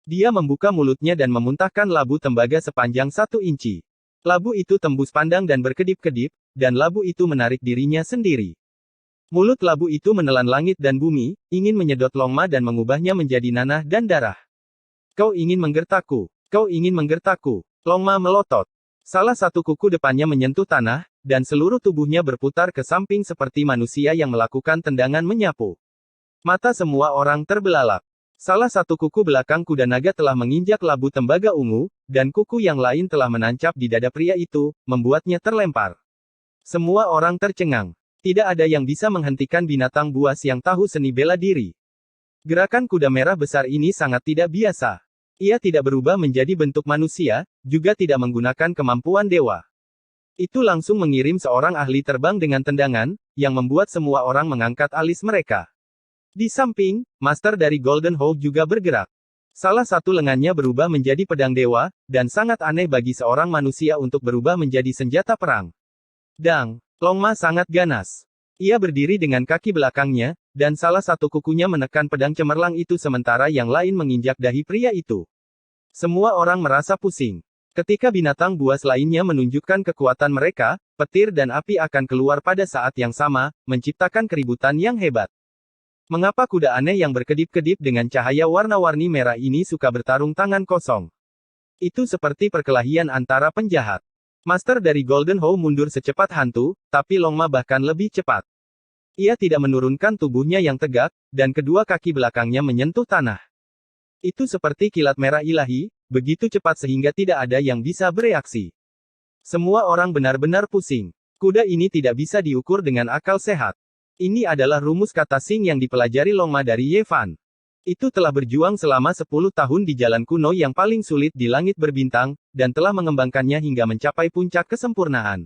Dia membuka mulutnya dan memuntahkan labu tembaga sepanjang 1 inci. Labu itu tembus pandang dan berkedip-kedip, dan labu itu menarik dirinya sendiri. Mulut labu itu menelan langit dan bumi, ingin menyedot Long Ma dan mengubahnya menjadi nanah dan darah. Kau ingin menggertakku. Kau ingin menggertakku. Long Ma melotot. Salah satu kuku depannya menyentuh tanah, dan seluruh tubuhnya berputar ke samping seperti manusia yang melakukan tendangan menyapu. Mata semua orang terbelalak. Salah satu kuku belakang kuda naga telah menginjak labu tembaga ungu, dan kuku yang lain telah menancap di dada pria itu, membuatnya terlempar. Semua orang tercengang. Tidak ada yang bisa menghentikan binatang buas yang tahu seni bela diri. Gerakan kuda merah besar ini sangat tidak biasa. Ia tidak berubah menjadi bentuk manusia, juga tidak menggunakan kemampuan dewa. Itu langsung mengirim seorang ahli terbang dengan tendangan, yang membuat semua orang mengangkat alis mereka. Di samping, Master dari Golden Hawk juga bergerak. Salah satu lengannya berubah menjadi pedang dewa, dan sangat aneh bagi seorang manusia untuk berubah menjadi senjata perang. Dang, Longma sangat ganas. Ia berdiri dengan kaki belakangnya, dan salah satu kukunya menekan pedang cemerlang itu sementara yang lain menginjak dahi pria itu. Semua orang merasa pusing. Ketika binatang buas lainnya menunjukkan kekuatan mereka, petir dan api akan keluar pada saat yang sama, menciptakan keributan yang hebat. Mengapa kuda aneh yang berkedip-kedip dengan cahaya warna-warni merah ini suka bertarung tangan kosong? Itu seperti perkelahian antara penjahat. Master dari Golden Hawk mundur secepat hantu, tapi Longma bahkan lebih cepat. Ia tidak menurunkan tubuhnya yang tegak, dan kedua kaki belakangnya menyentuh tanah. Itu seperti kilat merah ilahi, begitu cepat sehingga tidak ada yang bisa bereaksi. Semua orang benar-benar pusing. Kuda ini tidak bisa diukur dengan akal sehat. Ini adalah rumus kata Sing yang dipelajari Longma dari Ye Fan. Itu telah berjuang selama 10 tahun di jalan kuno yang paling sulit di langit berbintang, dan telah mengembangkannya hingga mencapai puncak kesempurnaan.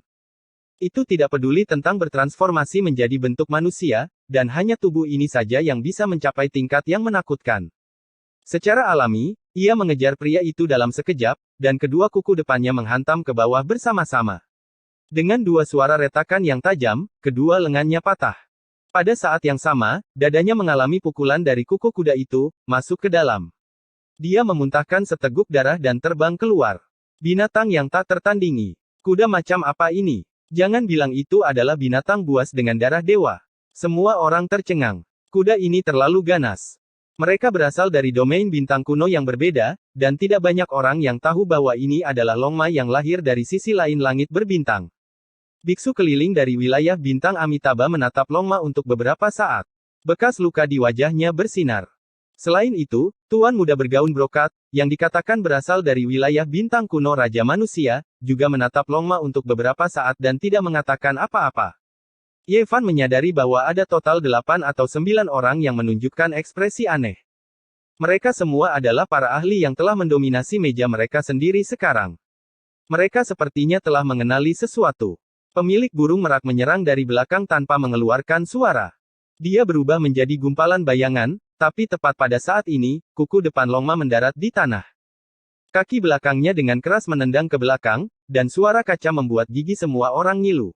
Itu tidak peduli tentang bertransformasi menjadi bentuk manusia, dan hanya tubuh ini saja yang bisa mencapai tingkat yang menakutkan. Secara alami, ia mengejar pria itu dalam sekejap, dan kedua kuku depannya menghantam ke bawah bersama-sama. Dengan dua suara retakan yang tajam, kedua lengannya patah. Pada saat yang sama, dadanya mengalami pukulan dari kuku kuda itu, masuk ke dalam. Dia memuntahkan seteguk darah dan terbang keluar. Binatang yang tak tertandingi. Kuda macam apa ini? Jangan bilang itu adalah binatang buas dengan darah dewa. Semua orang tercengang. Kuda ini terlalu ganas. Mereka berasal dari domain bintang kuno yang berbeda, dan tidak banyak orang yang tahu bahwa ini adalah Longma yang lahir dari sisi lain langit berbintang. Biksu keliling dari wilayah bintang Amitabha menatap Longma untuk beberapa saat. Bekas luka di wajahnya bersinar. Selain itu, tuan muda bergaun brokat, yang dikatakan berasal dari wilayah bintang kuno Raja Manusia, juga menatap Longma untuk beberapa saat dan tidak mengatakan apa-apa. Ye Fan menyadari bahwa ada total 8 atau 9 orang yang menunjukkan ekspresi aneh. Mereka semua adalah para ahli yang telah mendominasi meja mereka sendiri sekarang. Mereka sepertinya telah mengenali sesuatu. Pemilik burung merak menyerang dari belakang tanpa mengeluarkan suara. Dia berubah menjadi gumpalan bayangan, tapi tepat pada saat ini, kuku depan Longma mendarat di tanah. Kaki belakangnya dengan keras menendang ke belakang, dan suara kaca membuat gigi semua orang ngilu.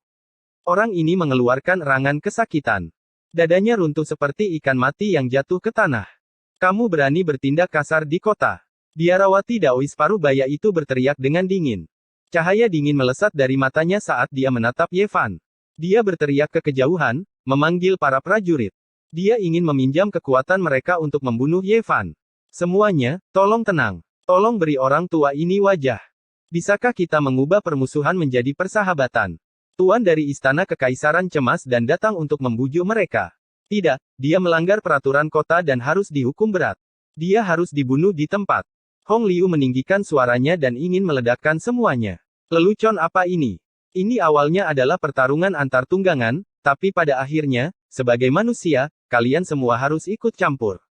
Orang ini mengeluarkan erangan kesakitan. Dadanya runtuh seperti ikan mati yang jatuh ke tanah. Kamu berani bertindak kasar di kota. Biarawati Daois Parubaya itu berteriak dengan dingin. Cahaya dingin melesat dari matanya saat dia menatap Ye Fan. Dia berteriak ke kejauhan, memanggil para prajurit. Dia ingin meminjam kekuatan mereka untuk membunuh Ye Fan. Semuanya, tolong tenang. Tolong beri orang tua ini wajah. Bisakah kita mengubah permusuhan menjadi persahabatan? Tuan dari Istana Kekaisaran cemas dan datang untuk membujuk mereka. Tidak, dia melanggar peraturan kota dan harus dihukum berat. Dia harus dibunuh di tempat. Hong Liu meninggikan suaranya dan ingin meledakkan semuanya. Lelucon apa ini? Ini awalnya adalah pertarungan antar tunggangan, tapi pada akhirnya, sebagai manusia, kalian semua harus ikut campur.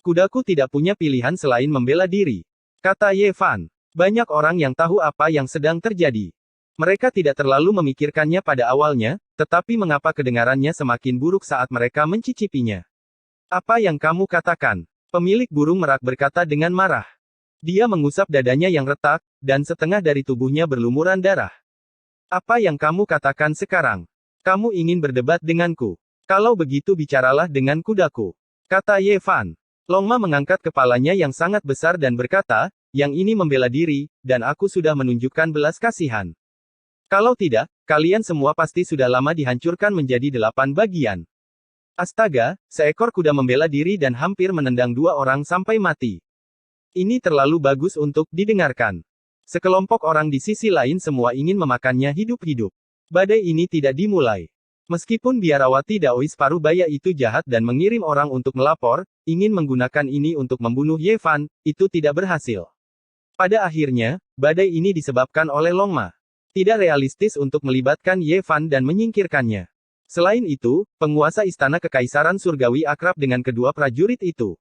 Kudaku tidak punya pilihan selain membela diri. Kata Ye Fan. Banyak orang yang tahu apa yang sedang terjadi. Mereka tidak terlalu memikirkannya pada awalnya, tetapi mengapa kedengarannya semakin buruk saat mereka mencicipinya. Apa yang kamu katakan? Pemilik burung merak berkata dengan marah. Dia mengusap dadanya yang retak, dan setengah dari tubuhnya berlumuran darah. Apa yang kamu katakan sekarang? Kamu ingin berdebat denganku? Kalau begitu bicaralah dengan kudaku. Kata Ye Fan. Longma mengangkat kepalanya yang sangat besar dan berkata, yang ini membela diri, dan aku sudah menunjukkan belas kasihan. Kalau tidak, kalian semua pasti sudah lama dihancurkan menjadi 8 bagian. Astaga, seekor kuda membela diri dan hampir menendang 2 orang sampai mati. Ini terlalu bagus untuk didengarkan. Sekelompok orang di sisi lain semua ingin memakannya hidup-hidup. Badai ini tidak dimulai. Meskipun Biarawati Daois Parubaya itu jahat dan mengirim orang untuk melapor, ingin menggunakan ini untuk membunuh Ye Fan, itu tidak berhasil. Pada akhirnya, badai ini disebabkan oleh Longma. Tidak realistis untuk melibatkan Ye Fan dan menyingkirkannya. Selain itu, penguasa Istana Kekaisaran Surgawi akrab dengan kedua prajurit itu.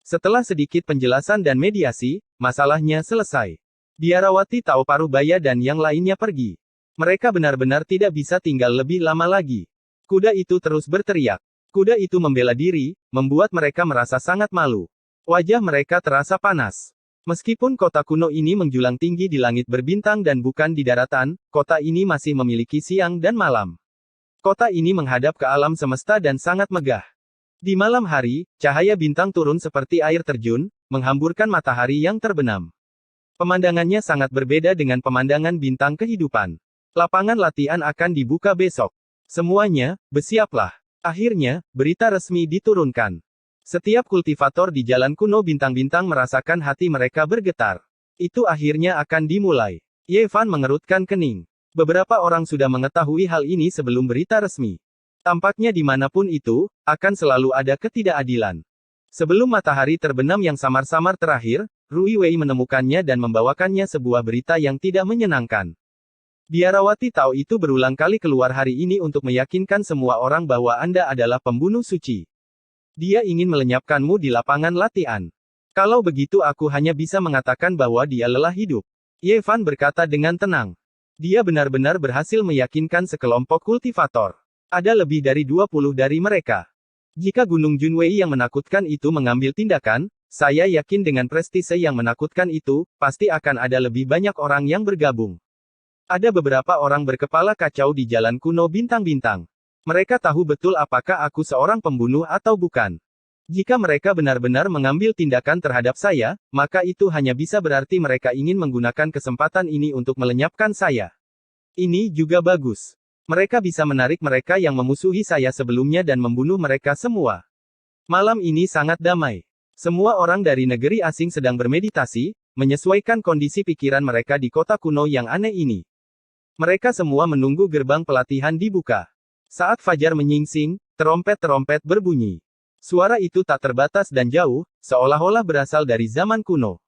Setelah sedikit penjelasan dan mediasi, masalahnya selesai. Biarawati Tao Parubaya dan yang lainnya pergi. Mereka benar-benar tidak bisa tinggal lebih lama lagi. Kuda itu terus berteriak. Kuda itu membela diri, membuat mereka merasa sangat malu. Wajah mereka terasa panas. Meskipun kota kuno ini menjulang tinggi di langit berbintang dan bukan di daratan, kota ini masih memiliki siang dan malam. Kota ini menghadap ke alam semesta dan sangat megah. Di malam hari, cahaya bintang turun seperti air terjun, menghamburkan matahari yang terbenam. Pemandangannya sangat berbeda dengan pemandangan bintang kehidupan. Lapangan latihan akan dibuka besok. Semuanya, bersiaplah. Akhirnya, berita resmi diturunkan. Setiap kultivator di jalan kuno bintang-bintang merasakan hati mereka bergetar. Itu akhirnya akan dimulai. Ye Fan mengerutkan kening. Beberapa orang sudah mengetahui hal ini sebelum berita resmi. Tampaknya dimanapun itu, akan selalu ada ketidakadilan. Sebelum matahari terbenam yang samar-samar terakhir, Rui Wei menemukannya dan membawakannya sebuah berita yang tidak menyenangkan. Biarawati Tao itu berulang kali keluar hari ini untuk meyakinkan semua orang bahwa Anda adalah pembunuh suci. Dia ingin melenyapkanmu di lapangan latihan. Kalau begitu aku hanya bisa mengatakan bahwa dia lelah hidup. Ye Fan berkata dengan tenang. Dia benar-benar berhasil meyakinkan sekelompok kultivator. Ada lebih dari 20 dari mereka. Jika Gunung Junwei yang menakutkan itu mengambil tindakan, saya yakin dengan prestise yang menakutkan itu, pasti akan ada lebih banyak orang yang bergabung. Ada beberapa orang berkepala kacau di jalan kuno bintang-bintang. Mereka tahu betul apakah aku seorang pembunuh atau bukan. Jika mereka benar-benar mengambil tindakan terhadap saya, maka itu hanya bisa berarti mereka ingin menggunakan kesempatan ini untuk melenyapkan saya. Ini juga bagus. Mereka bisa menarik mereka yang memusuhi saya sebelumnya dan membunuh mereka semua. Malam ini sangat damai. Semua orang dari negeri asing sedang bermeditasi, menyesuaikan kondisi pikiran mereka di kota kuno yang aneh ini. Mereka semua menunggu gerbang pelatihan dibuka. Saat fajar menyingsing, terompet-terompet berbunyi. Suara itu tak terbatas dan jauh, seolah-olah berasal dari zaman kuno.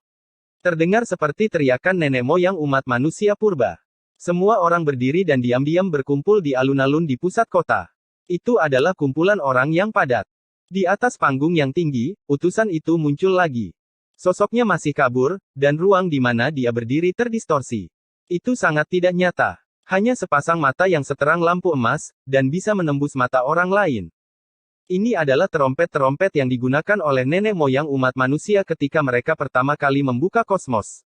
Terdengar seperti teriakan nenek moyang umat manusia purba. Semua orang berdiri dan diam-diam berkumpul di alun-alun di pusat kota. Itu adalah kumpulan orang yang padat. Di atas panggung yang tinggi, utusan itu muncul lagi. Sosoknya masih kabur, dan ruang di mana dia berdiri terdistorsi. Itu sangat tidak nyata. Hanya sepasang mata yang seterang lampu emas, dan bisa menembus mata orang lain. Ini adalah terompet-terompet yang digunakan oleh nenek moyang umat manusia ketika mereka pertama kali membuka kosmos.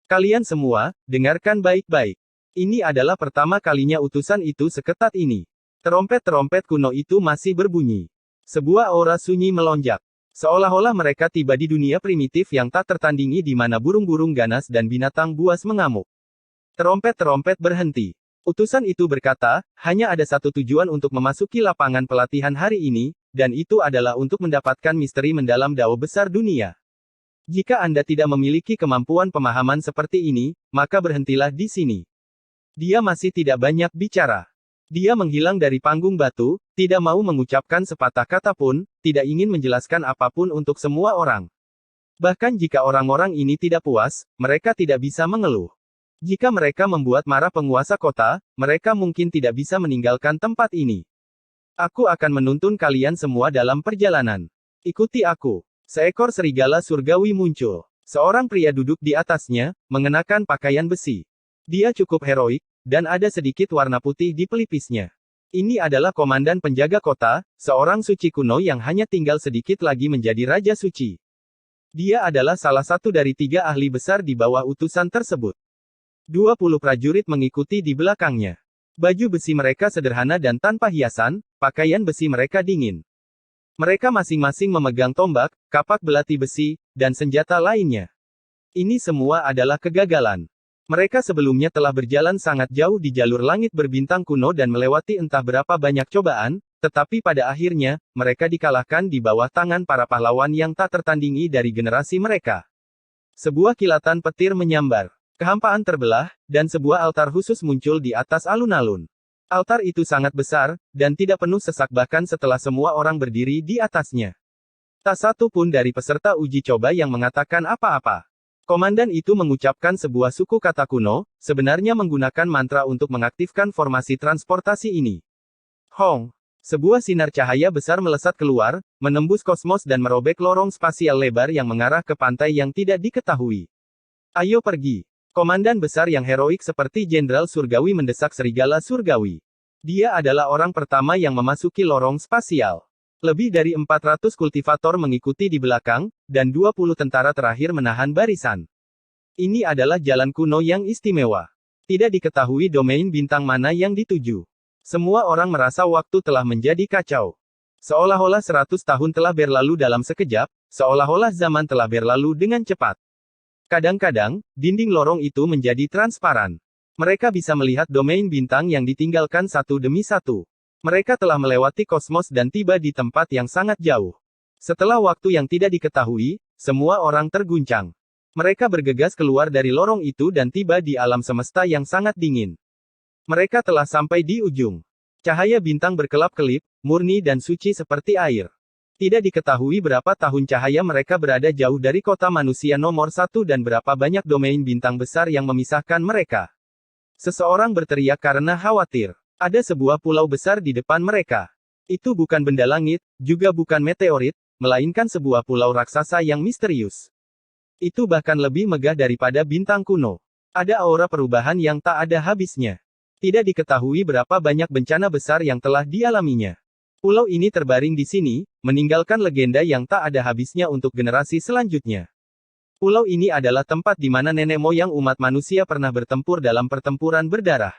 Kalian semua, dengarkan baik-baik. Ini adalah pertama kalinya utusan itu seketat ini. Terompet-terompet kuno itu masih berbunyi. Sebuah aura sunyi melonjak. Seolah-olah mereka tiba di dunia primitif yang tak tertandingi di mana burung-burung ganas dan binatang buas mengamuk. Terompet-terompet berhenti. Utusan itu berkata, hanya ada satu tujuan untuk memasuki lapangan pelatihan hari ini, dan itu adalah untuk mendapatkan misteri mendalam Dao besar dunia. Jika Anda tidak memiliki kemampuan pemahaman seperti ini, maka berhentilah di sini. Dia masih tidak banyak bicara. Dia menghilang dari panggung batu, tidak mau mengucapkan sepatah kata pun, tidak ingin menjelaskan apapun untuk semua orang. Bahkan jika orang-orang ini tidak puas, mereka tidak bisa mengeluh. Jika mereka membuat marah penguasa kota, mereka mungkin tidak bisa meninggalkan tempat ini. Aku akan menuntun kalian semua dalam perjalanan. Ikuti aku. Seekor serigala surgawi muncul. Seorang pria duduk di atasnya, mengenakan pakaian besi. Dia cukup heroik, dan ada sedikit warna putih di pelipisnya. Ini adalah komandan penjaga kota, seorang suci kuno yang hanya tinggal sedikit lagi menjadi raja suci. Dia adalah salah satu dari 3 ahli besar di bawah utusan tersebut. 20 prajurit mengikuti di belakangnya. Baju besi mereka sederhana dan tanpa hiasan, pakaian besi mereka dingin. Mereka masing-masing memegang tombak, kapak belati besi, dan senjata lainnya. Ini semua adalah kegagalan. Mereka sebelumnya telah berjalan sangat jauh di jalur langit berbintang kuno dan melewati entah berapa banyak cobaan, tetapi pada akhirnya, mereka dikalahkan di bawah tangan para pahlawan yang tak tertandingi dari generasi mereka. Sebuah kilatan petir menyambar. Kehampaan terbelah, dan sebuah altar khusus muncul di atas alun-alun. Altar itu sangat besar, dan tidak penuh sesak bahkan setelah semua orang berdiri di atasnya. Tak satu pun dari peserta uji coba yang mengatakan apa-apa. Komandan itu mengucapkan sebuah suku kata kuno, sebenarnya menggunakan mantra untuk mengaktifkan formasi transportasi ini. Hong! Sebuah sinar cahaya besar melesat keluar, menembus kosmos dan merobek lorong spasial lebar yang mengarah ke pantai yang tidak diketahui. Ayo pergi! Komandan besar yang heroik seperti Jenderal Surgawi mendesak serigala surgawi. Dia adalah orang pertama yang memasuki lorong spasial. Lebih dari 400 kultivator mengikuti di belakang, dan 20 tentara terakhir menahan barisan. Ini adalah jalan kuno yang istimewa. Tidak diketahui domain bintang mana yang dituju. Semua orang merasa waktu telah menjadi kacau. Seolah-olah 100 tahun telah berlalu dalam sekejap, seolah-olah zaman telah berlalu dengan cepat. Kadang-kadang, dinding lorong itu menjadi transparan. Mereka bisa melihat domain bintang yang ditinggalkan satu demi satu. Mereka telah melewati kosmos dan tiba di tempat yang sangat jauh. Setelah waktu yang tidak diketahui, semua orang terguncang. Mereka bergegas keluar dari lorong itu dan tiba di alam semesta yang sangat dingin. Mereka telah sampai di ujung. Cahaya bintang berkelap-kelip, murni dan suci seperti air. Tidak diketahui berapa tahun cahaya mereka berada jauh dari kota manusia nomor 1 dan berapa banyak domain bintang besar yang memisahkan mereka. Seseorang berteriak karena khawatir. Ada sebuah pulau besar di depan mereka. Itu bukan benda langit, juga bukan meteorit, melainkan sebuah pulau raksasa yang misterius. Itu bahkan lebih megah daripada bintang kuno. Ada aura perubahan yang tak ada habisnya. Tidak diketahui berapa banyak bencana besar yang telah dialaminya. Pulau ini terbaring di sini, meninggalkan legenda yang tak ada habisnya untuk generasi selanjutnya. Pulau ini adalah tempat di mana nenek moyang umat manusia pernah bertempur dalam pertempuran berdarah.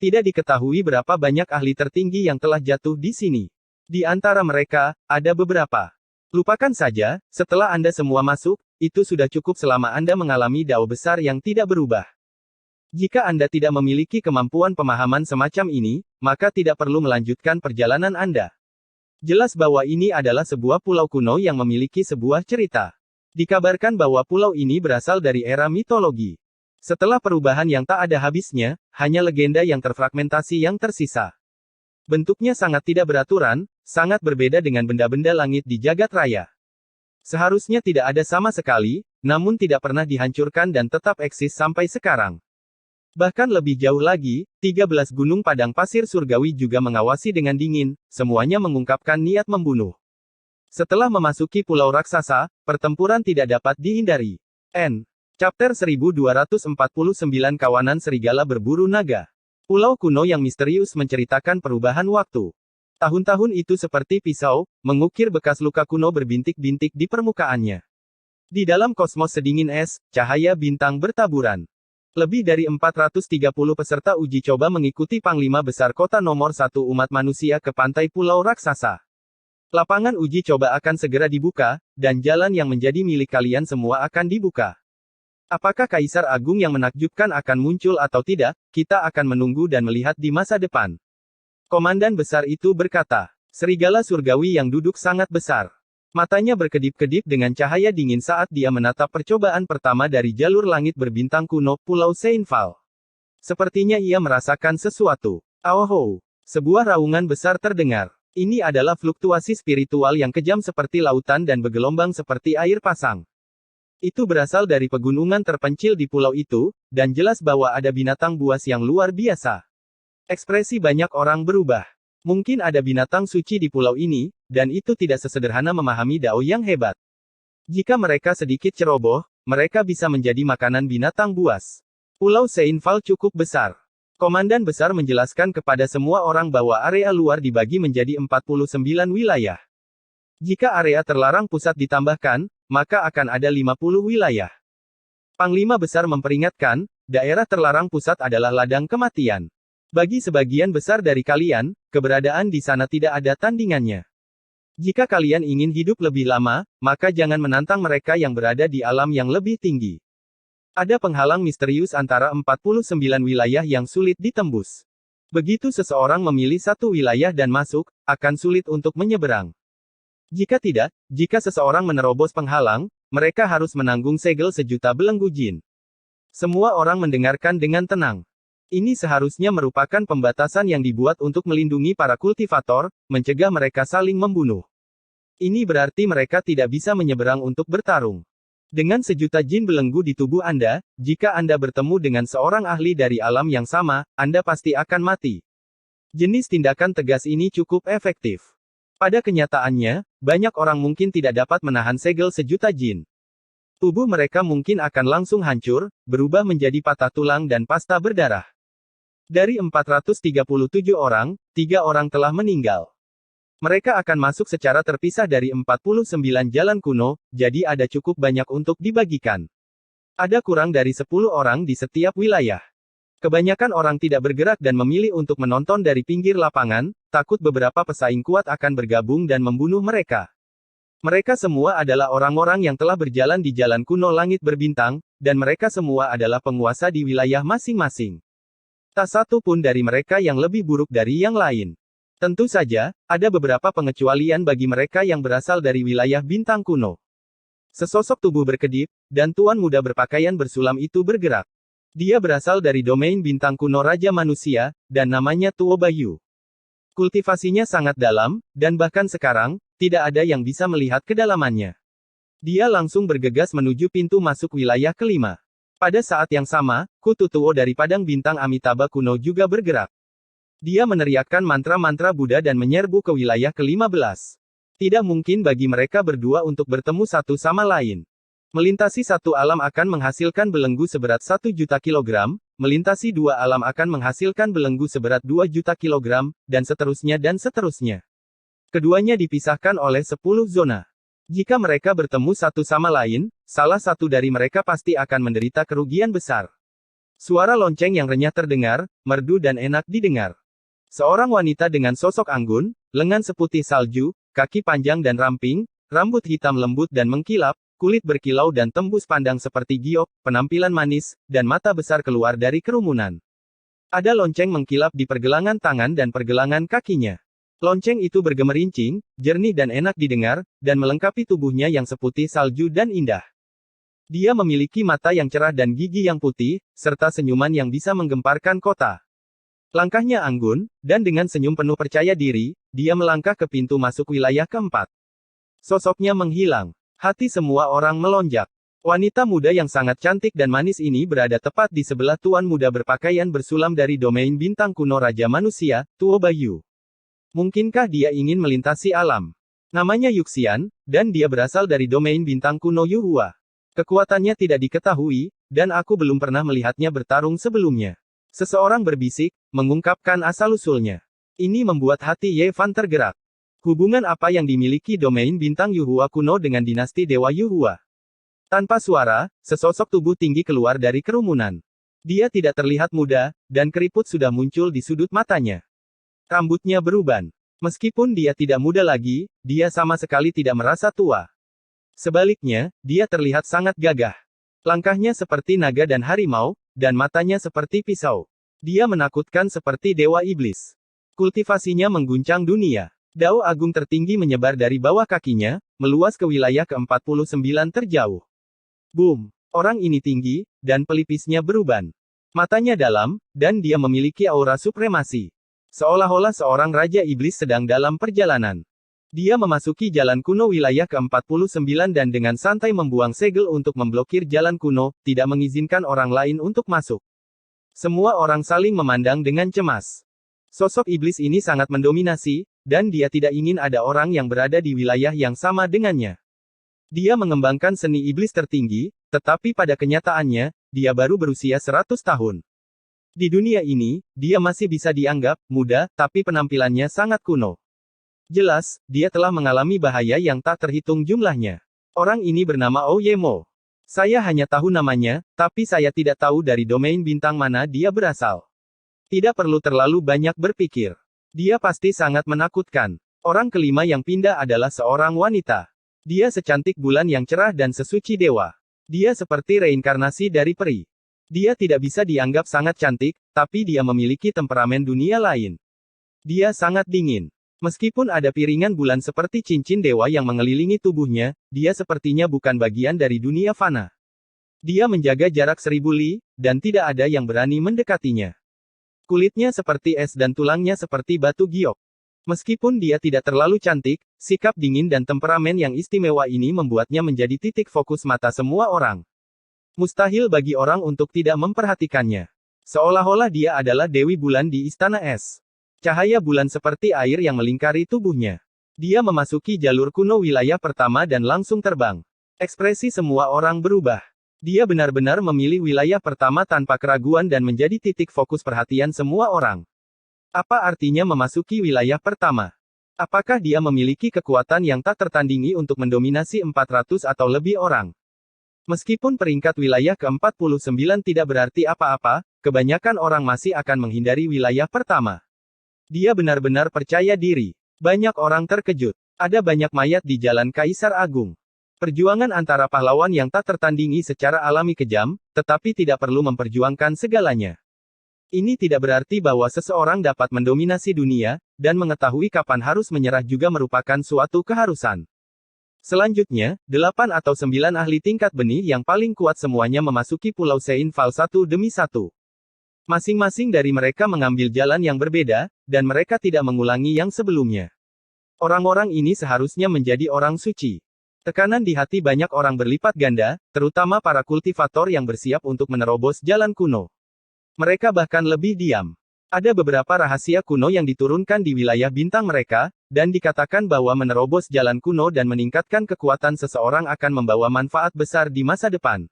Tidak diketahui berapa banyak ahli tertinggi yang telah jatuh di sini. Di antara mereka, ada beberapa. Lupakan saja, setelah Anda semua masuk, itu sudah cukup selama Anda mengalami dao besar yang tidak berubah. Jika Anda tidak memiliki kemampuan pemahaman semacam ini, maka tidak perlu melanjutkan perjalanan Anda. Jelas bahwa ini adalah sebuah pulau kuno yang memiliki sebuah cerita. Dikabarkan bahwa pulau ini berasal dari era mitologi. Setelah perubahan yang tak ada habisnya, hanya legenda yang terfragmentasi yang tersisa. Bentuknya sangat tidak beraturan, sangat berbeda dengan benda-benda langit di jagat raya. Seharusnya tidak ada sama sekali, namun tidak pernah dihancurkan dan tetap eksis sampai sekarang. Bahkan lebih jauh lagi, 13 gunung padang pasir surgawi juga mengawasi dengan dingin, semuanya mengungkapkan niat membunuh. Setelah memasuki pulau raksasa, pertempuran tidak dapat dihindari. Chapter 1249 Kawanan Serigala Berburu Naga. Pulau kuno yang misterius menceritakan perubahan waktu. Tahun-tahun itu seperti pisau, mengukir bekas luka kuno berbintik-bintik di permukaannya. Di dalam kosmos sedingin es, cahaya bintang bertaburan. Lebih dari 430 peserta uji coba mengikuti Panglima Besar Kota nomor 1 umat manusia ke pantai pulau raksasa. Lapangan uji coba akan segera dibuka, dan jalan yang menjadi milik kalian semua akan dibuka. Apakah Kaisar Agung yang menakjubkan akan muncul atau tidak, kita akan menunggu dan melihat di masa depan. Komandan besar itu berkata. Serigala surgawi yang duduk sangat besar. Matanya berkedip-kedip dengan cahaya dingin saat dia menatap percobaan pertama dari jalur langit berbintang kuno, Pulau Seinfal. Sepertinya ia merasakan sesuatu. Aoho! Sebuah raungan besar terdengar. Ini adalah fluktuasi spiritual yang kejam seperti lautan dan bergelombang seperti air pasang. Itu berasal dari pegunungan terpencil di pulau itu, dan jelas bahwa ada binatang buas yang luar biasa. Ekspresi banyak orang berubah. Mungkin ada binatang suci di pulau ini, dan itu tidak sesederhana memahami dao yang hebat. Jika mereka sedikit ceroboh, mereka bisa menjadi makanan binatang buas. Pulau Seinfal cukup besar. Komandan besar menjelaskan kepada semua orang bahwa area luar dibagi menjadi 49 wilayah. Jika area terlarang pusat ditambahkan, maka akan ada 50 wilayah. Panglima besar memperingatkan, daerah terlarang pusat adalah ladang kematian. Bagi sebagian besar dari kalian, keberadaan di sana tidak ada tandingannya. Jika kalian ingin hidup lebih lama, maka jangan menantang mereka yang berada di alam yang lebih tinggi. Ada penghalang misterius antara 49 wilayah yang sulit ditembus. Begitu seseorang memilih satu wilayah dan masuk, akan sulit untuk menyeberang. Jika tidak, jika seseorang menerobos penghalang, mereka harus menanggung segel sejuta belenggu jin. Semua orang mendengarkan dengan tenang. Ini seharusnya merupakan pembatasan yang dibuat untuk melindungi para kultivator, mencegah mereka saling membunuh. Ini berarti mereka tidak bisa menyeberang untuk bertarung. Dengan sejuta jin belenggu di tubuh Anda, jika Anda bertemu dengan seorang ahli dari alam yang sama, Anda pasti akan mati. Jenis tindakan tegas ini cukup efektif. Pada kenyataannya, banyak orang mungkin tidak dapat menahan segel sejuta jin. Tubuh mereka mungkin akan langsung hancur, berubah menjadi patah tulang dan pasta berdarah. Dari 437 orang, 3 orang telah meninggal. Mereka akan masuk secara terpisah dari 49 jalan kuno, jadi ada cukup banyak untuk dibagikan. Ada kurang dari 10 orang di setiap wilayah. Kebanyakan orang tidak bergerak dan memilih untuk menonton dari pinggir lapangan, takut beberapa pesaing kuat akan bergabung dan membunuh mereka. Mereka semua adalah orang-orang yang telah berjalan di jalan kuno langit berbintang, dan mereka semua adalah penguasa di wilayah masing-masing. Tak satu pun dari mereka yang lebih buruk dari yang lain. Tentu saja, ada beberapa pengecualian bagi mereka yang berasal dari wilayah bintang kuno. Sesosok tubuh berkedip, dan tuan muda berpakaian bersulam itu bergerak. Dia berasal dari domain bintang kuno Raja Manusia, dan namanya Tuo Bayu. Kultivasinya sangat dalam, dan bahkan sekarang, tidak ada yang bisa melihat kedalamannya. Dia langsung bergegas menuju pintu masuk wilayah kelima. Pada saat yang sama, Kutu Tuo dari Padang Bintang Amitabha kuno juga bergerak. Dia meneriakkan mantra-mantra Buddha dan menyerbu ke wilayah ke-15. Tidak mungkin bagi mereka berdua untuk bertemu satu sama lain. Melintasi satu alam akan menghasilkan belenggu seberat 1 juta kilogram, melintasi dua alam akan menghasilkan belenggu seberat 2 juta kilogram, dan seterusnya dan seterusnya. Keduanya dipisahkan oleh 10 zona. Jika mereka bertemu satu sama lain, salah satu dari mereka pasti akan menderita kerugian besar. Suara lonceng yang renyah terdengar, merdu dan enak didengar. Seorang wanita dengan sosok anggun, lengan seputih salju, kaki panjang dan ramping, rambut hitam lembut dan mengkilap, kulit berkilau dan tembus pandang seperti giok, penampilan manis, dan mata besar keluar dari kerumunan. Ada lonceng mengkilap di pergelangan tangan dan pergelangan kakinya. Lonceng itu bergemerincing, jernih dan enak didengar, dan melengkapi tubuhnya yang seputih salju dan indah. Dia memiliki mata yang cerah dan gigi yang putih, serta senyuman yang bisa menggemparkan kota. Langkahnya anggun, dan dengan senyum penuh percaya diri, dia melangkah ke pintu masuk wilayah keempat. Sosoknya menghilang. Hati semua orang melonjak. Wanita muda yang sangat cantik dan manis ini berada tepat di sebelah tuan muda berpakaian bersulam dari domain bintang kuno Raja Manusia, Tuo Bayu. Mungkinkah dia ingin melintasi alam? Namanya Yuxian, dan dia berasal dari domain bintang kuno Yuhua. Kekuatannya tidak diketahui, dan aku belum pernah melihatnya bertarung sebelumnya. Seseorang berbisik, mengungkapkan asal-usulnya. Ini membuat hati Ye Fan tergerak. Hubungan apa yang dimiliki domain bintang Yuhua kuno dengan dinasti Dewa Yuhua? Tanpa suara, sesosok tubuh tinggi keluar dari kerumunan. Dia tidak terlihat muda, dan keriput sudah muncul di sudut matanya. Rambutnya beruban. Meskipun dia tidak muda lagi, dia sama sekali tidak merasa tua. Sebaliknya, dia terlihat sangat gagah. Langkahnya seperti naga dan harimau, dan matanya seperti pisau. Dia menakutkan seperti dewa iblis. Kultivasinya mengguncang dunia. Dao agung tertinggi menyebar dari bawah kakinya, meluas ke wilayah ke-49 terjauh. Boom! Orang ini tinggi, dan pelipisnya beruban. Matanya dalam, dan dia memiliki aura supremasi. Seolah-olah seorang raja iblis sedang dalam perjalanan. Dia memasuki jalan kuno wilayah ke-49 dan dengan santai membuang segel untuk memblokir jalan kuno, tidak mengizinkan orang lain untuk masuk. Semua orang saling memandang dengan cemas. Sosok iblis ini sangat mendominasi, dan dia tidak ingin ada orang yang berada di wilayah yang sama dengannya. Dia mengembangkan seni iblis tertinggi, tetapi pada kenyataannya, dia baru berusia 100 tahun. Di dunia ini, dia masih bisa dianggap muda, tapi penampilannya sangat kuno. Jelas, dia telah mengalami bahaya yang tak terhitung jumlahnya. Orang ini bernama Ouyemo. Saya hanya tahu namanya, tapi saya tidak tahu dari domain bintang mana dia berasal. Tidak perlu terlalu banyak berpikir. Dia pasti sangat menakutkan. Orang kelima yang pindah adalah seorang wanita. Dia secantik bulan yang cerah dan sesuci dewa. Dia seperti reinkarnasi dari peri. Dia tidak bisa dianggap sangat cantik, tapi dia memiliki temperamen dunia lain. Dia sangat dingin. Meskipun ada piringan bulan seperti cincin dewa yang mengelilingi tubuhnya, dia sepertinya bukan bagian dari dunia fana. Dia menjaga jarak 1000 li, dan tidak ada yang berani mendekatinya. Kulitnya seperti es dan tulangnya seperti batu giok. Meskipun dia tidak terlalu cantik, sikap dingin dan temperamen yang istimewa ini membuatnya menjadi titik fokus mata semua orang. Mustahil bagi orang untuk tidak memperhatikannya. Seolah-olah dia adalah Dewi Bulan di Istana Es. Cahaya bulan seperti air yang melingkari tubuhnya. Dia memasuki jalur kuno wilayah pertama dan langsung terbang. Ekspresi semua orang berubah. Dia benar-benar memilih wilayah pertama tanpa keraguan dan menjadi titik fokus perhatian semua orang. Apa artinya memasuki wilayah pertama? Apakah dia memiliki kekuatan yang tak tertandingi untuk mendominasi 400 atau lebih orang? Meskipun peringkat wilayah ke-49 tidak berarti apa-apa, kebanyakan orang masih akan menghindari wilayah pertama. Dia benar-benar percaya diri. Banyak orang terkejut. Ada banyak mayat di Jalan Kaisar Agung. Perjuangan antara pahlawan yang tak tertandingi secara alami kejam, tetapi tidak perlu memperjuangkan segalanya. Ini tidak berarti bahwa seseorang dapat mendominasi dunia, dan mengetahui kapan harus menyerah juga merupakan suatu keharusan. Selanjutnya, 8 atau 9 ahli tingkat benih yang paling kuat semuanya memasuki Pulau Seinfal satu demi satu. Masing-masing dari mereka mengambil jalan yang berbeda, dan mereka tidak mengulangi yang sebelumnya. Orang-orang ini seharusnya menjadi orang suci. Tekanan di hati banyak orang berlipat ganda, terutama para kultivator yang bersiap untuk menerobos jalan kuno. Mereka bahkan lebih diam. Ada beberapa rahasia kuno yang diturunkan di wilayah bintang mereka, dan dikatakan bahwa menerobos jalan kuno dan meningkatkan kekuatan seseorang akan membawa manfaat besar di masa depan.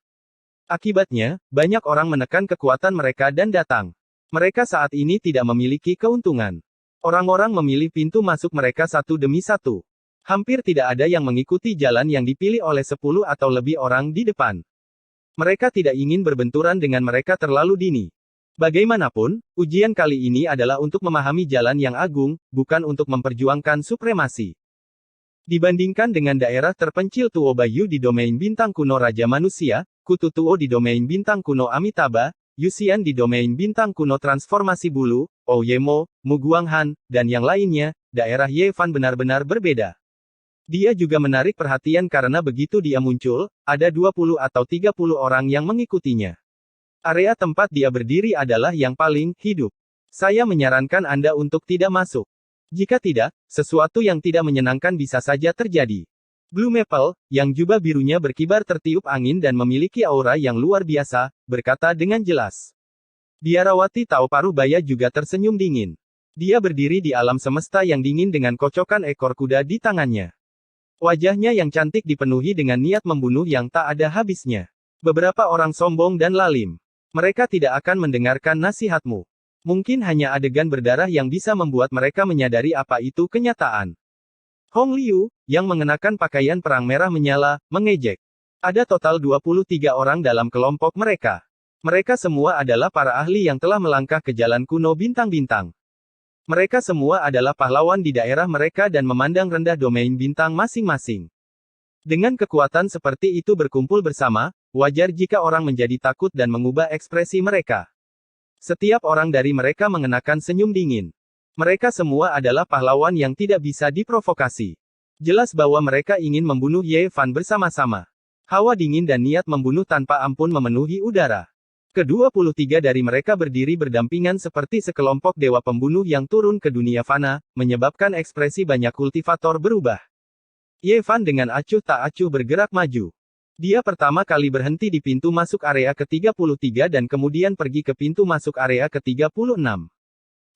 Akibatnya, banyak orang menekan kekuatan mereka dan datang. Mereka saat ini tidak memiliki keuntungan. Orang-orang memilih pintu masuk mereka satu demi satu. Hampir tidak ada yang mengikuti jalan yang dipilih oleh 10 atau lebih orang di depan. Mereka tidak ingin berbenturan dengan mereka terlalu dini. Bagaimanapun, ujian kali ini adalah untuk memahami jalan yang agung, bukan untuk memperjuangkan supremasi. Dibandingkan dengan daerah terpencil Tuo Bayu di domain bintang kuno Raja Manusia, Kutu Tuo di domain bintang kuno Amitabha, Yuxian di domain bintang kuno Transformasi Bulu, Ouyemo, Muguanghan, dan yang lainnya, daerah Yefan benar-benar berbeda. Dia juga menarik perhatian karena begitu dia muncul, ada 20 atau 30 orang yang mengikutinya. Area tempat dia berdiri adalah yang paling hidup. Saya menyarankan Anda untuk tidak masuk. Jika tidak, sesuatu yang tidak menyenangkan bisa saja terjadi. Blue Maple, yang jubah birunya berkibar tertiup angin dan memiliki aura yang luar biasa, berkata dengan jelas. Biarawati Tao Parubaya juga tersenyum dingin. Dia berdiri di alam semesta yang dingin dengan kocokan ekor kuda di tangannya. Wajahnya yang cantik dipenuhi dengan niat membunuh yang tak ada habisnya. Beberapa orang sombong dan lalim. Mereka tidak akan mendengarkan nasihatmu. Mungkin hanya adegan berdarah yang bisa membuat mereka menyadari apa itu kenyataan. Hong Liu, yang mengenakan pakaian perang merah menyala, mengejek. Ada total 23 orang dalam kelompok mereka. Mereka semua adalah para ahli yang telah melangkah ke jalan kuno bintang-bintang. Mereka semua adalah pahlawan di daerah mereka dan memandang rendah domain bintang masing-masing. Dengan kekuatan seperti itu berkumpul bersama, wajar jika orang menjadi takut dan mengubah ekspresi mereka. Setiap orang dari mereka mengenakan senyum dingin. Mereka semua adalah pahlawan yang tidak bisa diprovokasi. Jelas bahwa mereka ingin membunuh Ye Fan bersama-sama. Hawa dingin dan niat membunuh tanpa ampun memenuhi udara. Ke-23 dari mereka berdiri berdampingan seperti sekelompok dewa pembunuh yang turun ke dunia fana, menyebabkan ekspresi banyak kultivator berubah. Ye Fan dengan acuh tak acuh bergerak maju. Dia pertama kali berhenti di pintu masuk area ke-33 dan kemudian pergi ke pintu masuk area ke-36.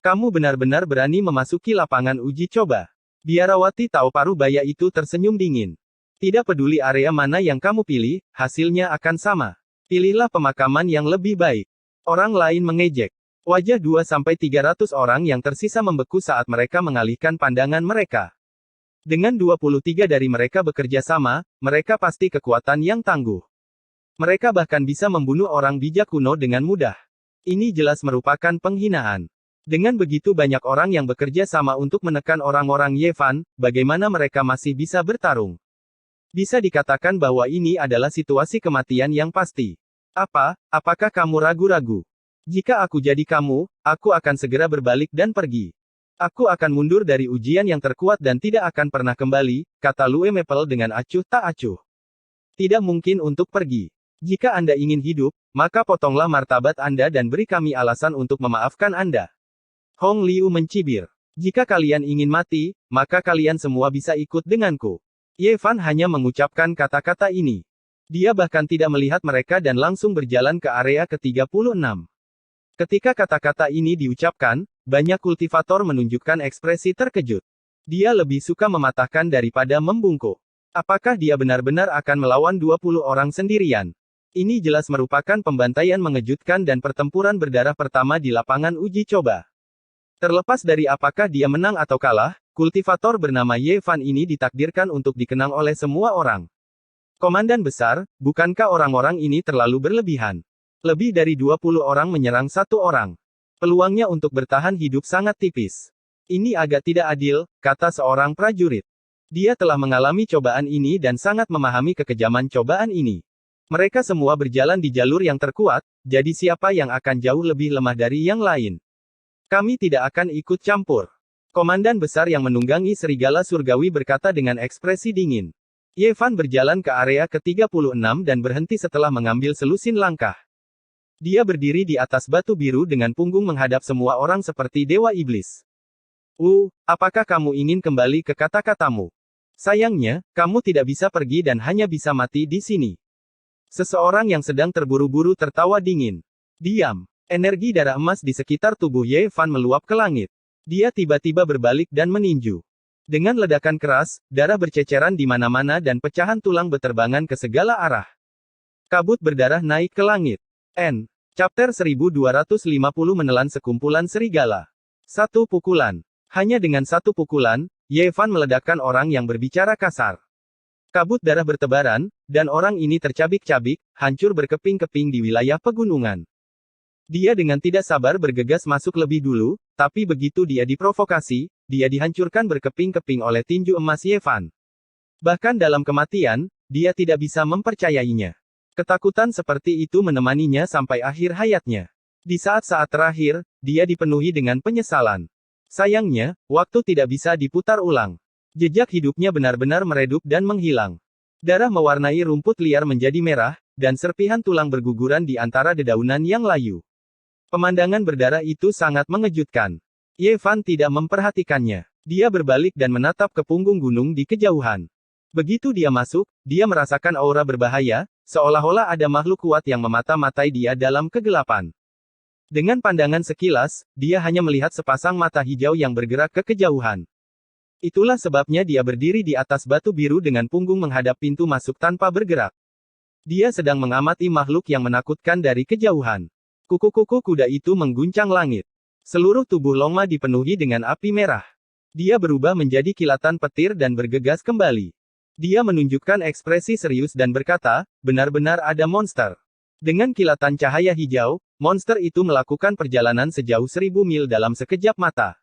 Kamu benar-benar berani memasuki lapangan uji coba. Biarawati Tao Parubaya itu tersenyum dingin. Tidak peduli area mana yang kamu pilih, hasilnya akan sama. Pilihlah pemakaman yang lebih baik. Orang lain mengejek. Wajah 2-300 orang yang tersisa membeku saat mereka mengalihkan pandangan mereka. Dengan 23 dari mereka bekerja sama, mereka pasti kekuatan yang tangguh. Mereka bahkan bisa membunuh orang bijak kuno dengan mudah. Ini jelas merupakan penghinaan. Dengan begitu banyak orang yang bekerja sama untuk menekan orang-orang Ye Fan, bagaimana mereka masih bisa bertarung? Bisa dikatakan bahwa ini adalah situasi kematian yang pasti. Apakah kamu ragu-ragu? Jika aku jadi kamu, aku akan segera berbalik dan pergi. Aku akan mundur dari ujian yang terkuat dan tidak akan pernah kembali, kata Lue Maple dengan acuh tak acuh. Tidak mungkin untuk pergi. Jika Anda ingin hidup, maka potonglah martabat Anda dan beri kami alasan untuk memaafkan Anda. Hong Liu mencibir. Jika kalian ingin mati, maka kalian semua bisa ikut denganku. Ye Fan hanya mengucapkan kata-kata ini. Dia bahkan tidak melihat mereka dan langsung berjalan ke area ke-36. Ketika kata-kata ini diucapkan, banyak kultivator menunjukkan ekspresi terkejut. Dia lebih suka mematahkan daripada membungkuk. Apakah dia benar-benar akan melawan 20 orang sendirian? Ini jelas merupakan pembantaian mengejutkan dan pertempuran berdarah pertama di lapangan uji coba. Terlepas dari apakah dia menang atau kalah, kultivator bernama Ye Fan ini ditakdirkan untuk dikenang oleh semua orang. Komandan besar, bukankah orang-orang ini terlalu berlebihan? Lebih dari 20 orang menyerang satu orang. Peluangnya untuk bertahan hidup sangat tipis. Ini agak tidak adil, kata seorang prajurit. Dia telah mengalami cobaan ini dan sangat memahami kekejaman cobaan ini. Mereka semua berjalan di jalur yang terkuat, jadi siapa yang akan jauh lebih lemah dari yang lain? Kami tidak akan ikut campur. Komandan besar yang menunggangi serigala surgawi berkata dengan ekspresi dingin. Ye Fan berjalan ke area ke-36 dan berhenti setelah mengambil selusin langkah. Dia berdiri di atas batu biru dengan punggung menghadap semua orang seperti dewa iblis. Apakah kamu ingin kembali ke kata-katamu? Sayangnya, kamu tidak bisa pergi dan hanya bisa mati di sini. Seseorang yang sedang terburu-buru tertawa dingin. Diam. Energi darah emas di sekitar tubuh Ye Fan meluap ke langit. Dia tiba-tiba berbalik dan meninju. Dengan ledakan keras, darah berceceran di mana-mana dan pecahan tulang beterbangan ke segala arah. Kabut berdarah naik ke langit. Chapter 1250 menelan sekumpulan serigala. Satu pukulan. Hanya dengan satu pukulan, Ye Fan meledakkan orang yang berbicara kasar. Kabut darah bertebaran, dan orang ini tercabik-cabik, hancur berkeping-keping di wilayah pegunungan. Dia dengan tidak sabar bergegas masuk lebih dulu, tapi begitu dia diprovokasi, dia dihancurkan berkeping-keping oleh tinju emas Ye Fan. Bahkan dalam kematian, dia tidak bisa mempercayainya. Ketakutan seperti itu menemaninya sampai akhir hayatnya. Di saat-saat terakhir, dia dipenuhi dengan penyesalan. Sayangnya, waktu tidak bisa diputar ulang. Jejak hidupnya benar-benar meredup dan menghilang. Darah mewarnai rumput liar menjadi merah, dan serpihan tulang berguguran di antara dedaunan yang layu. Pemandangan berdarah itu sangat mengejutkan. Ye Fan tidak memperhatikannya. Dia berbalik dan menatap ke punggung gunung di kejauhan. Begitu dia masuk, dia merasakan aura berbahaya, seolah-olah ada makhluk kuat yang memata-matai dia dalam kegelapan. Dengan pandangan sekilas, dia hanya melihat sepasang mata hijau yang bergerak ke kejauhan. Itulah sebabnya dia berdiri di atas batu biru dengan punggung menghadap pintu masuk tanpa bergerak. Dia sedang mengamati makhluk yang menakutkan dari kejauhan. Kuku-kuku kuda itu mengguncang langit. Seluruh tubuh Longma dipenuhi dengan api merah. Dia berubah menjadi kilatan petir dan bergegas kembali. Dia menunjukkan ekspresi serius dan berkata, benar-benar ada monster. Dengan kilatan cahaya hijau, monster itu melakukan perjalanan sejauh 1000 mil dalam sekejap mata.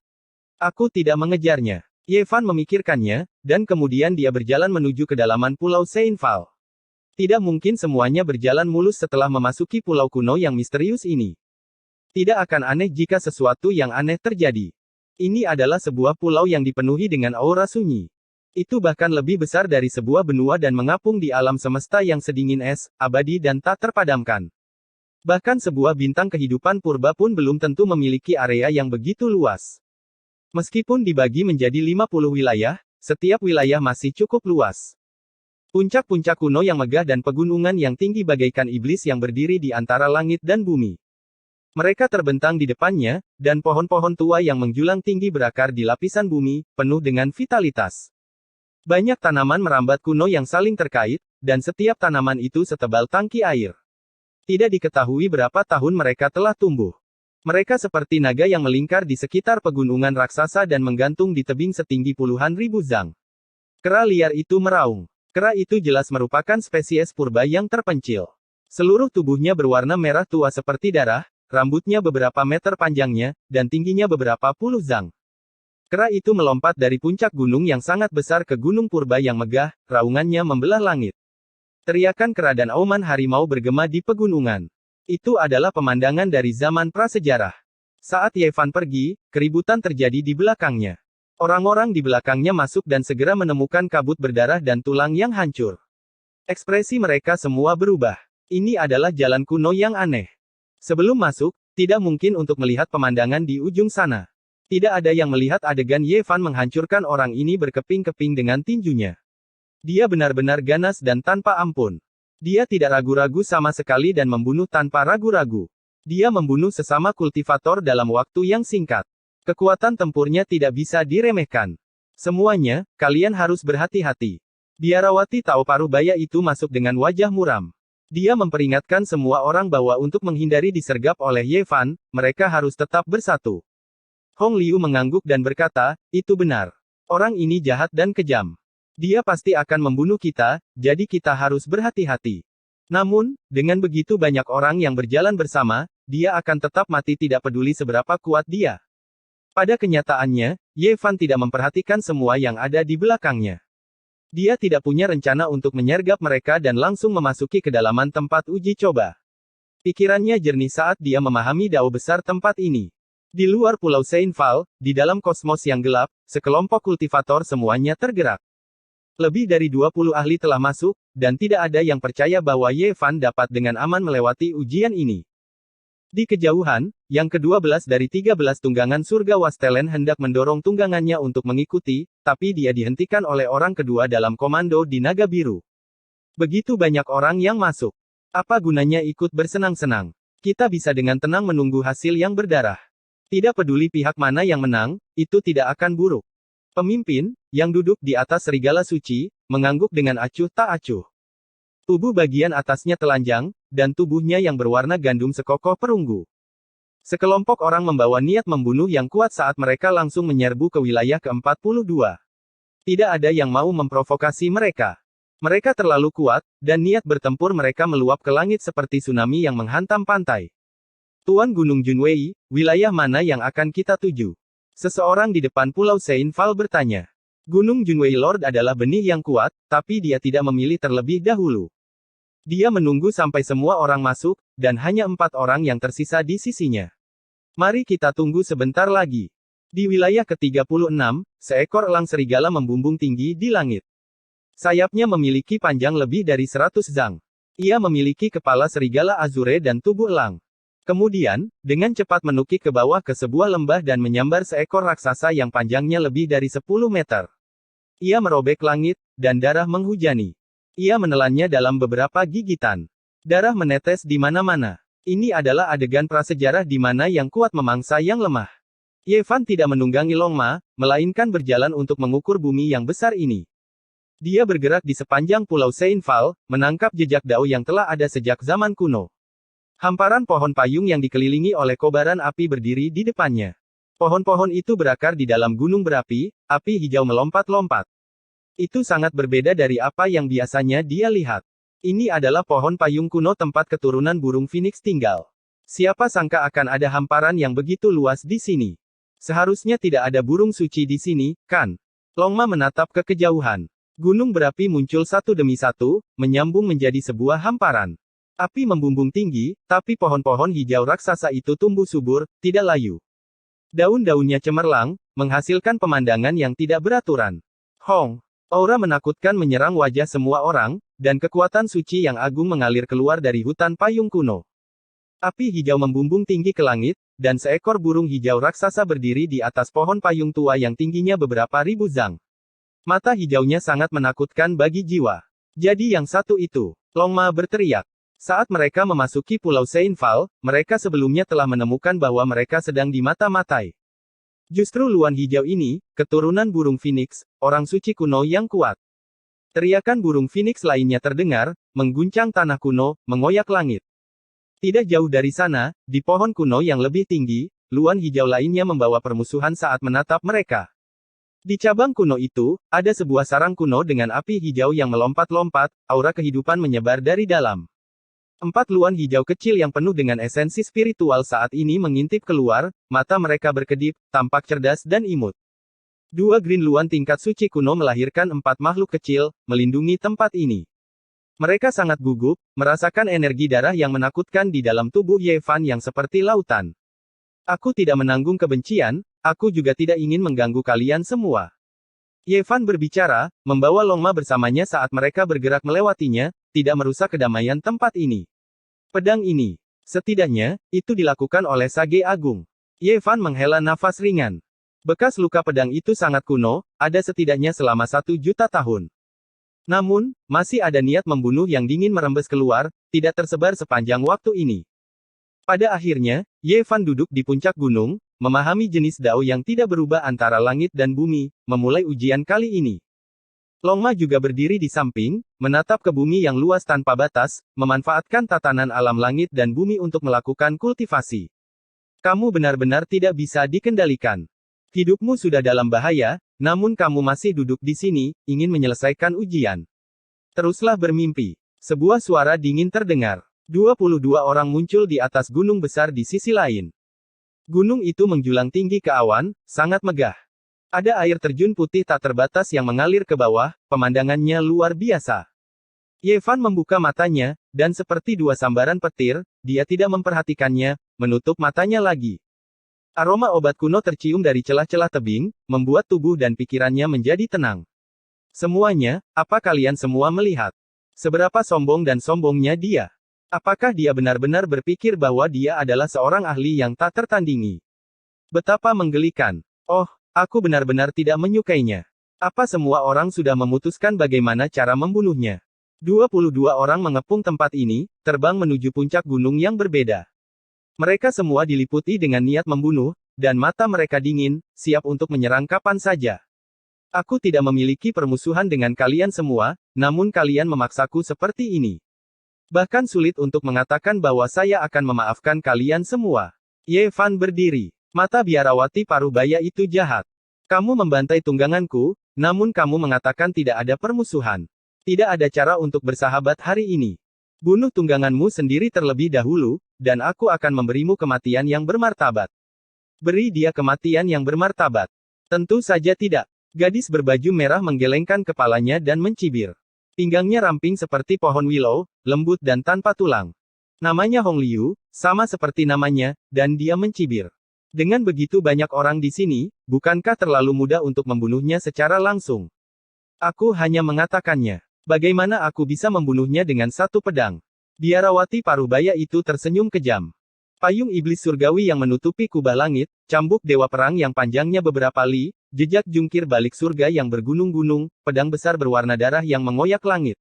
Aku tidak mengejarnya. Ye Fan memikirkannya, dan kemudian dia berjalan menuju kedalaman Pulau Seinfal. Tidak mungkin semuanya berjalan mulus setelah memasuki pulau kuno yang misterius ini. Tidak akan aneh jika sesuatu yang aneh terjadi. Ini adalah sebuah pulau yang dipenuhi dengan aura sunyi. Itu bahkan lebih besar dari sebuah benua dan mengapung di alam semesta yang sedingin es, abadi dan tak terpadamkan. Bahkan sebuah bintang kehidupan purba pun belum tentu memiliki area yang begitu luas. Meskipun dibagi menjadi 50 wilayah, setiap wilayah masih cukup luas. Puncak-puncak kuno yang megah dan pegunungan yang tinggi bagaikan iblis yang berdiri di antara langit dan bumi. Mereka terbentang di depannya, dan pohon-pohon tua yang menjulang tinggi berakar di lapisan bumi, penuh dengan vitalitas. Banyak tanaman merambat kuno yang saling terkait, dan setiap tanaman itu setebal tangki air. Tidak diketahui berapa tahun mereka telah tumbuh. Mereka seperti naga yang melingkar di sekitar pegunungan raksasa dan menggantung di tebing setinggi puluhan ribu zang. Kera liar itu meraung. Kera itu jelas merupakan spesies purba yang terpencil. Seluruh tubuhnya berwarna merah tua seperti darah, rambutnya beberapa meter panjangnya, dan tingginya beberapa puluh zang. Kera itu melompat dari puncak gunung yang sangat besar ke gunung purba yang megah, raungannya membelah langit. Teriakan kera dan auman harimau bergema di pegunungan. Itu adalah pemandangan dari zaman prasejarah. Saat Ye Fan pergi, keributan terjadi di belakangnya. Orang-orang di belakangnya masuk dan segera menemukan kabut berdarah dan tulang yang hancur. Ekspresi mereka semua berubah. Ini adalah jalan kuno yang aneh. Sebelum masuk, tidak mungkin untuk melihat pemandangan di ujung sana. Tidak ada yang melihat adegan Ye Fan menghancurkan orang ini berkeping-keping dengan tinjunya. Dia benar-benar ganas dan tanpa ampun. Dia tidak ragu-ragu sama sekali dan membunuh tanpa ragu-ragu. Dia membunuh sesama kultivator dalam waktu yang singkat. Kekuatan tempurnya tidak bisa diremehkan. Semuanya, kalian harus berhati-hati. Biarawati Tao Parubaya itu masuk dengan wajah muram. Dia memperingatkan semua orang bahwa untuk menghindari disergap oleh Ye Fan, mereka harus tetap bersatu. Hong Liu mengangguk dan berkata, itu benar. Orang ini jahat dan kejam. Dia pasti akan membunuh kita, jadi kita harus berhati-hati. Namun, dengan begitu banyak orang yang berjalan bersama, dia akan tetap mati tidak peduli seberapa kuat dia. Pada kenyataannya, Ye Fan tidak memperhatikan semua yang ada di belakangnya. Dia tidak punya rencana untuk menyergap mereka dan langsung memasuki kedalaman tempat uji coba. Pikirannya jernih saat dia memahami dao besar tempat ini. Di luar Pulau Seinfal, di dalam kosmos yang gelap, sekelompok kultivator semuanya tergerak. Lebih dari 20 ahli telah masuk, dan tidak ada yang percaya bahwa Ye Fan dapat dengan aman melewati ujian ini. Di kejauhan, yang ke-12 dari 13 tunggangan surga Wastelen hendak mendorong tunggangannya untuk mengikuti, tapi dia dihentikan oleh orang kedua dalam komando di naga biru. Begitu banyak orang yang masuk. Apa gunanya ikut bersenang-senang? Kita bisa dengan tenang menunggu hasil yang berdarah. Tidak peduli pihak mana yang menang, itu tidak akan buruk. Pemimpin, yang duduk di atas serigala suci, mengangguk dengan acuh tak acuh. Tubuh bagian atasnya telanjang, dan tubuhnya yang berwarna gandum sekokoh perunggu. Sekelompok orang membawa niat membunuh yang kuat saat mereka langsung menyerbu ke wilayah ke-42. Tidak ada yang mau memprovokasi mereka. Mereka terlalu kuat, dan niat bertempur mereka meluap ke langit seperti tsunami yang menghantam pantai. Tuan Gunung Junwei, wilayah mana yang akan kita tuju? Seseorang di depan Pulau Seinfal bertanya. Gunung Junwei Lord adalah benih yang kuat, tapi dia tidak memilih terlebih dahulu. Dia menunggu sampai semua orang masuk, dan hanya 4 orang yang tersisa di sisinya. Mari kita tunggu sebentar lagi. Di wilayah ke-36, seekor elang serigala membumbung tinggi di langit. Sayapnya memiliki panjang lebih dari 100 zang. Ia memiliki kepala serigala azure dan tubuh elang. Kemudian, dengan cepat menukik ke bawah ke sebuah lembah dan menyambar seekor raksasa yang panjangnya lebih dari 10 meter. Ia merobek langit, dan darah menghujani. Ia menelannya dalam beberapa gigitan. Darah menetes di mana-mana. Ini adalah adegan prasejarah di mana yang kuat memangsa yang lemah. Ye Fan tidak menunggangi Long Ma, melainkan berjalan untuk mengukur bumi yang besar ini. Dia bergerak di sepanjang Pulau Seinfal, menangkap jejak dao yang telah ada sejak zaman kuno. Hamparan pohon payung yang dikelilingi oleh kobaran api berdiri di depannya. Pohon-pohon itu berakar di dalam gunung berapi, api hijau melompat-lompat. Itu sangat berbeda dari apa yang biasanya dia lihat. Ini adalah pohon payung kuno tempat keturunan burung Phoenix tinggal. Siapa sangka akan ada hamparan yang begitu luas di sini. Seharusnya tidak ada burung suci di sini, kan? Longma menatap ke kejauhan. Gunung berapi muncul satu demi satu, menyambung menjadi sebuah hamparan. Api membumbung tinggi, tapi pohon-pohon hijau raksasa itu tumbuh subur, tidak layu. Daun-daunnya cemerlang, menghasilkan pemandangan yang tidak beraturan. Hong! Aura menakutkan menyerang wajah semua orang, dan kekuatan suci yang agung mengalir keluar dari hutan payung kuno. Api hijau membumbung tinggi ke langit, dan seekor burung hijau raksasa berdiri di atas pohon payung tua yang tingginya beberapa ribu zang. Mata hijaunya sangat menakutkan bagi jiwa. Jadi yang satu itu, Longma berteriak. Saat mereka memasuki Pulau Seinfal, mereka sebelumnya telah menemukan bahwa mereka sedang dimata-matai. Justru Luan Hijau ini, keturunan burung Phoenix, orang suci kuno yang kuat. Teriakan burung Phoenix lainnya terdengar, mengguncang tanah kuno, mengoyak langit. Tidak jauh dari sana, di pohon kuno yang lebih tinggi, Luan Hijau lainnya membawa permusuhan saat menatap mereka. Di cabang kuno itu, ada sebuah sarang kuno dengan api hijau yang melompat-lompat, aura kehidupan menyebar dari dalam. 4 luan hijau kecil yang penuh dengan esensi spiritual saat ini mengintip keluar, mata mereka berkedip, tampak cerdas dan imut. 2 green luan tingkat suci kuno melahirkan 4 makhluk kecil, melindungi tempat ini. Mereka sangat gugup, merasakan energi darah yang menakutkan di dalam tubuh Ye Fan yang seperti lautan. Aku tidak menanggung kebencian, aku juga tidak ingin mengganggu kalian semua. Ye Fan berbicara, membawa Longma bersamanya saat mereka bergerak melewatinya, tidak merusak kedamaian tempat ini. Pedang ini. Setidaknya, itu dilakukan oleh Sage Agung. Ye Fan menghela nafas ringan. Bekas luka pedang itu sangat kuno, ada setidaknya selama 1 juta tahun. Namun, masih ada niat membunuh yang dingin merembes keluar, tidak tersebar sepanjang waktu ini. Pada akhirnya, Ye Fan duduk di puncak gunung, memahami jenis dao yang tidak berubah antara langit dan bumi, memulai ujian kali ini. Longma juga berdiri di samping, menatap ke bumi yang luas tanpa batas, memanfaatkan tatanan alam langit dan bumi untuk melakukan kultivasi. Kamu benar-benar tidak bisa dikendalikan. Hidupmu sudah dalam bahaya, namun kamu masih duduk di sini, ingin menyelesaikan ujian. Teruslah bermimpi. Sebuah suara dingin terdengar. 22 orang muncul di atas gunung besar di sisi lain. Gunung itu menjulang tinggi ke awan, sangat megah. Ada air terjun putih tak terbatas yang mengalir ke bawah, pemandangannya luar biasa. Yevan membuka matanya, dan seperti dua sambaran petir, dia tidak memperhatikannya, menutup matanya lagi. Aroma obat kuno tercium dari celah-celah tebing, membuat tubuh dan pikirannya menjadi tenang. Semuanya, apa kalian semua melihat? Seberapa sombong dan sombongnya dia? Apakah dia benar-benar berpikir bahwa dia adalah seorang ahli yang tak tertandingi? Betapa menggelikan. Oh, aku benar-benar tidak menyukainya. Apa semua orang sudah memutuskan bagaimana cara membunuhnya? 22 orang mengepung tempat ini, terbang menuju puncak gunung yang berbeda. Mereka semua diliputi dengan niat membunuh, dan mata mereka dingin, siap untuk menyerang kapan saja. Aku tidak memiliki permusuhan dengan kalian semua, namun kalian memaksaku seperti ini. Bahkan sulit untuk mengatakan bahwa saya akan memaafkan kalian semua. Yevan berdiri. Mata biarawati paruh baya itu jahat. Kamu membantai tungganganku, namun kamu mengatakan tidak ada permusuhan. Tidak ada cara untuk bersahabat hari ini. Bunuh tungganganmu sendiri terlebih dahulu, dan aku akan memberimu kematian yang bermartabat. Beri dia kematian yang bermartabat. Tentu saja tidak. Gadis berbaju merah menggelengkan kepalanya dan mencibir. Pinggangnya ramping seperti pohon willow, lembut dan tanpa tulang. Namanya Hong Liu, sama seperti namanya, dan dia mencibir. Dengan begitu banyak orang di sini, bukankah terlalu mudah untuk membunuhnya secara langsung? Aku hanya mengatakannya. Bagaimana aku bisa membunuhnya dengan satu pedang? Biarawati Parubaya itu tersenyum kejam. Payung iblis surgawi yang menutupi kubah langit, cambuk dewa perang yang panjangnya beberapa li, jejak jungkir balik surga yang bergunung-gunung, pedang besar berwarna darah yang mengoyak langit.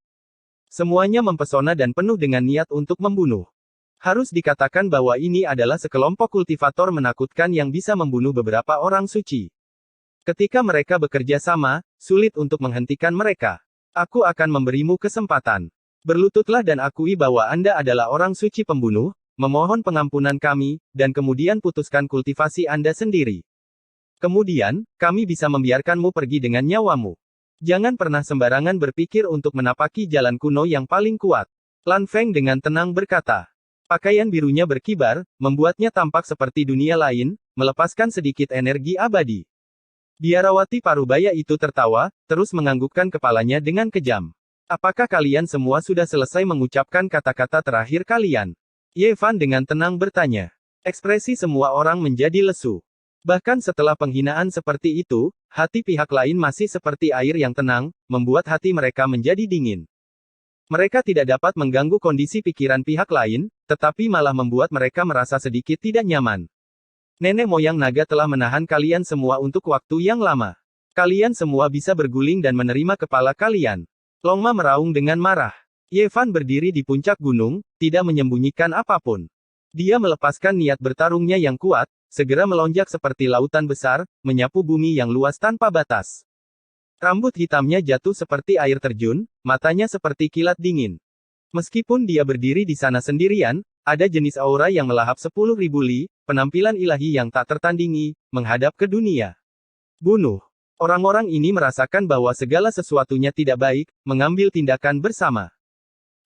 Semuanya mempesona dan penuh dengan niat untuk membunuh. Harus dikatakan bahwa ini adalah sekelompok kultivator menakutkan yang bisa membunuh beberapa orang suci. Ketika mereka bekerja sama, sulit untuk menghentikan mereka. Aku akan memberimu kesempatan. Berlututlah dan akui bahwa Anda adalah orang suci pembunuh, memohon pengampunan kami, dan kemudian putuskan kultivasi Anda sendiri. Kemudian, kami bisa membiarkanmu pergi dengan nyawamu. Jangan pernah sembarangan berpikir untuk menapaki jalan kuno yang paling kuat. Lan Feng dengan tenang berkata. Pakaian birunya berkibar, membuatnya tampak seperti dunia lain, melepaskan sedikit energi abadi. Biarawati Parubaya itu tertawa, terus menganggukkan kepalanya dengan kejam. Apakah kalian semua sudah selesai mengucapkan kata-kata terakhir kalian? Yevan dengan tenang bertanya. Ekspresi semua orang menjadi lesu. Bahkan setelah penghinaan seperti itu, hati pihak lain masih seperti air yang tenang, membuat hati mereka menjadi dingin. Mereka tidak dapat mengganggu kondisi pikiran pihak lain, tetapi malah membuat mereka merasa sedikit tidak nyaman. Nenek moyang naga telah menahan kalian semua untuk waktu yang lama. Kalian semua bisa berguling dan menerima kepala kalian. Longma meraung dengan marah. Yevan berdiri di puncak gunung, tidak menyembunyikan apapun. Dia melepaskan niat bertarungnya yang kuat, segera melonjak seperti lautan besar, menyapu bumi yang luas tanpa batas. Rambut hitamnya jatuh seperti air terjun, matanya seperti kilat dingin. Meskipun dia berdiri di sana sendirian, ada jenis aura yang melahap 10.000 li, penampilan ilahi yang tak tertandingi, menghadap ke dunia. Bunuh. Orang-orang ini merasakan bahwa segala sesuatunya tidak baik, mengambil tindakan bersama.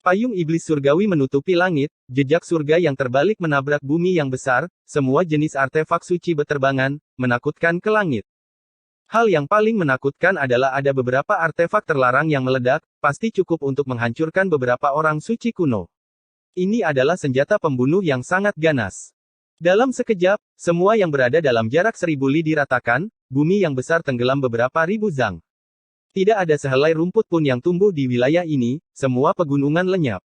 Payung iblis surgawi menutupi langit, jejak surga yang terbalik menabrak bumi yang besar, semua jenis artefak suci beterbangan, menakutkan ke langit. Hal yang paling menakutkan adalah ada beberapa artefak terlarang yang meledak, pasti cukup untuk menghancurkan beberapa orang suci kuno. Ini adalah senjata pembunuh yang sangat ganas. Dalam sekejap, semua yang berada dalam jarak 1000 li diratakan, bumi yang besar tenggelam beberapa ribu zang. Tidak ada sehelai rumput pun yang tumbuh di wilayah ini, semua pegunungan lenyap.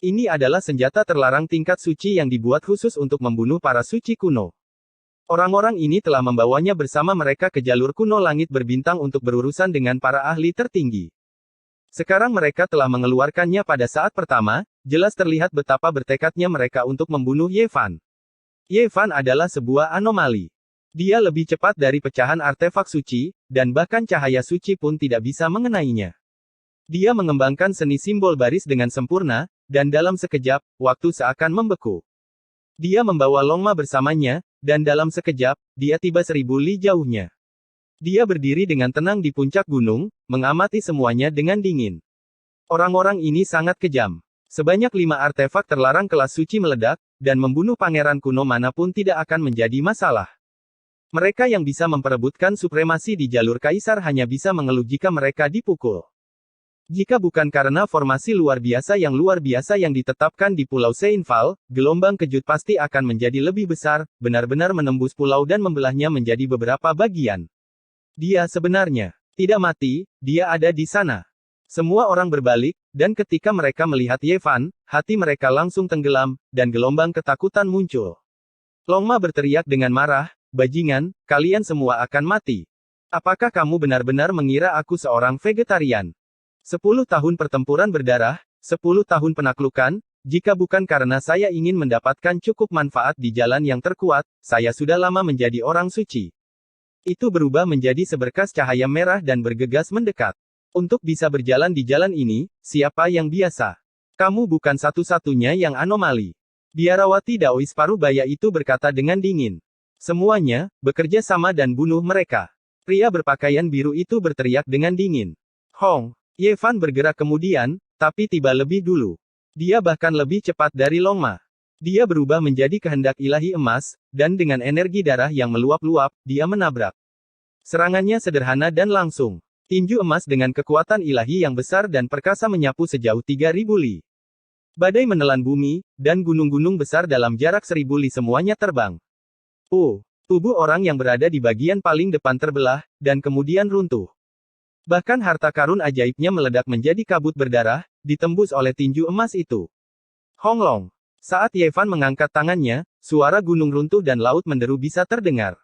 Ini adalah senjata terlarang tingkat suci yang dibuat khusus untuk membunuh para suci kuno. Orang-orang ini telah membawanya bersama mereka ke jalur kuno langit berbintang untuk berurusan dengan para ahli tertinggi. Sekarang mereka telah mengeluarkannya pada saat pertama, jelas terlihat betapa bertekadnya mereka untuk membunuh Yevan. Yevan adalah sebuah anomali. Dia lebih cepat dari pecahan artefak suci, dan bahkan cahaya suci pun tidak bisa mengenainya. Dia mengembangkan seni simbol baris dengan sempurna, dan dalam sekejap, waktu seakan membeku. Dia membawa Longma bersamanya, dan dalam sekejap, dia tiba 1000 li jauhnya. Dia berdiri dengan tenang di puncak gunung, mengamati semuanya dengan dingin. Orang-orang ini sangat kejam. Sebanyak 5 artefak terlarang kelas suci meledak, dan membunuh pangeran kuno manapun tidak akan menjadi masalah. Mereka yang bisa memperebutkan supremasi di jalur kaisar hanya bisa mengeluh jika mereka dipukul. Jika bukan karena formasi luar biasa yang ditetapkan di Pulau Seinfal, gelombang kejut pasti akan menjadi lebih besar, benar-benar menembus pulau dan membelahnya menjadi beberapa bagian. Dia sebenarnya tidak mati, dia ada di sana. Semua orang berbalik, dan ketika mereka melihat Ye Fan, hati mereka langsung tenggelam, dan gelombang ketakutan muncul. Longma berteriak dengan marah, "Bajingan, kalian semua akan mati. Apakah kamu benar-benar mengira aku seorang vegetarian? 10 tahun pertempuran berdarah, 10 tahun penaklukan, jika bukan karena saya ingin mendapatkan cukup manfaat di jalan yang terkuat, saya sudah lama menjadi orang suci." Itu berubah menjadi seberkas cahaya merah dan bergegas mendekat. Untuk bisa berjalan di jalan ini, siapa yang biasa? Kamu bukan satu-satunya yang anomali. Biarawati Daois Parubaya itu berkata dengan dingin. Semuanya, bekerja sama dan bunuh mereka. Pria berpakaian biru itu berteriak dengan dingin. Hong, Ye Fan bergerak kemudian, tapi tiba lebih dulu. Dia bahkan lebih cepat dari Longma. Dia berubah menjadi kehendak ilahi emas, dan dengan energi darah yang meluap-luap, dia menabrak. Serangannya sederhana dan langsung. Tinju emas dengan kekuatan ilahi yang besar dan perkasa menyapu sejauh 3000 li. Badai menelan bumi, dan gunung-gunung besar dalam jarak 1000 li semuanya terbang. Tubuh orang yang berada di bagian paling depan terbelah, dan kemudian runtuh. Bahkan harta karun ajaibnya meledak menjadi kabut berdarah, ditembus oleh tinju emas itu. Hong Long. Saat Ye Fan mengangkat tangannya, suara gunung runtuh dan laut menderu bisa terdengar.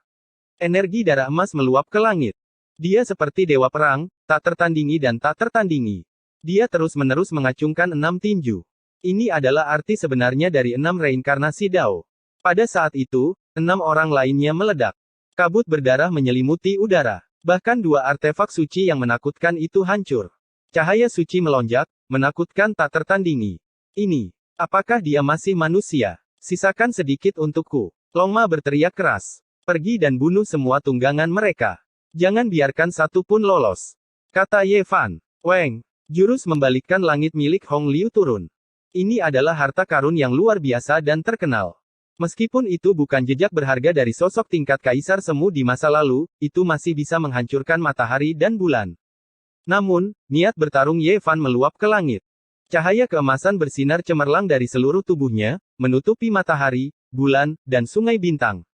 Energi darah emas meluap ke langit. Dia seperti dewa perang, tak tertandingi dan tak tertandingi. Dia terus-menerus mengacungkan 6 tinju. Ini adalah arti sebenarnya dari 6 reinkarnasi Dao. Pada saat itu, 6 orang lainnya meledak. Kabut berdarah menyelimuti udara. Bahkan 2 artefak suci yang menakutkan itu hancur. Cahaya suci melonjak, menakutkan tak tertandingi. Ini. Apakah dia masih manusia? Sisakan sedikit untukku. Longma berteriak keras. Pergi dan bunuh semua tunggangan mereka. Jangan biarkan satu pun lolos. Kata Ye Fan. Weng. Jurus membalikkan langit milik Hong Liu turun. Ini adalah harta karun yang luar biasa dan terkenal. Meskipun itu bukan jejak berharga dari sosok tingkat kaisar semu di masa lalu, itu masih bisa menghancurkan matahari dan bulan. Namun, niat bertarung Ye Fan meluap ke langit. Cahaya keemasan bersinar cemerlang dari seluruh tubuhnya, menutupi matahari, bulan, dan sungai bintang.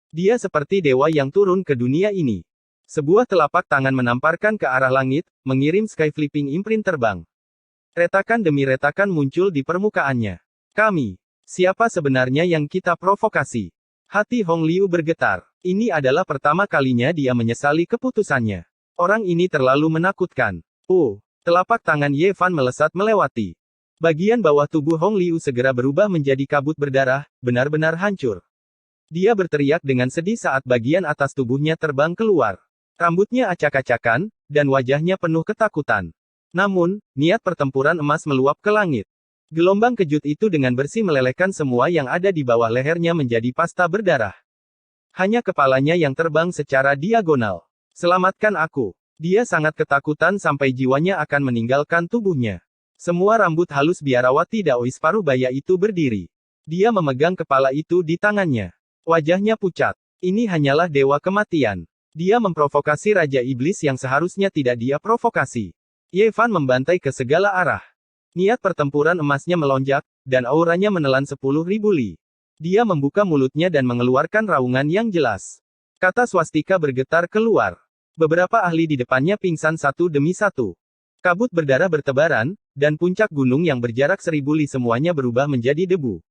Dia seperti dewa yang turun ke dunia ini. Sebuah telapak tangan menamparkan ke arah langit, mengirim sky flipping imprint terbang. Retakan demi retakan muncul di permukaannya. Kami. Siapa sebenarnya yang kita provokasi? Hati Hong Liu bergetar. Ini adalah pertama kalinya dia menyesali keputusannya. Orang ini terlalu menakutkan. Telapak tangan Ye Fan melesat melewati. Bagian bawah tubuh Hong Liu segera berubah menjadi kabut berdarah, benar-benar hancur. Dia berteriak dengan sedih saat bagian atas tubuhnya terbang keluar. Rambutnya acak-acakan, dan wajahnya penuh ketakutan. Namun, niat pertempuran emas meluap ke langit. Gelombang kejut itu dengan bersih melelehkan semua yang ada di bawah lehernya menjadi pasta berdarah. Hanya kepalanya yang terbang secara diagonal. Selamatkan aku. Dia sangat ketakutan sampai jiwanya akan meninggalkan tubuhnya. Semua rambut halus biarawati Daois Parubaya itu berdiri. Dia memegang kepala itu di tangannya. Wajahnya pucat. Ini hanyalah dewa kematian. Dia memprovokasi Raja Iblis yang seharusnya tidak dia provokasi. Ye Fan membantai ke segala arah. Niat pertempuran emasnya melonjak, dan auranya menelan 10.000 li. Dia membuka mulutnya dan mengeluarkan raungan yang jelas. Kata swastika bergetar keluar. Beberapa ahli di depannya pingsan satu demi satu. Kabut berdarah bertebaran, dan puncak gunung yang berjarak 1000 li semuanya berubah menjadi debu.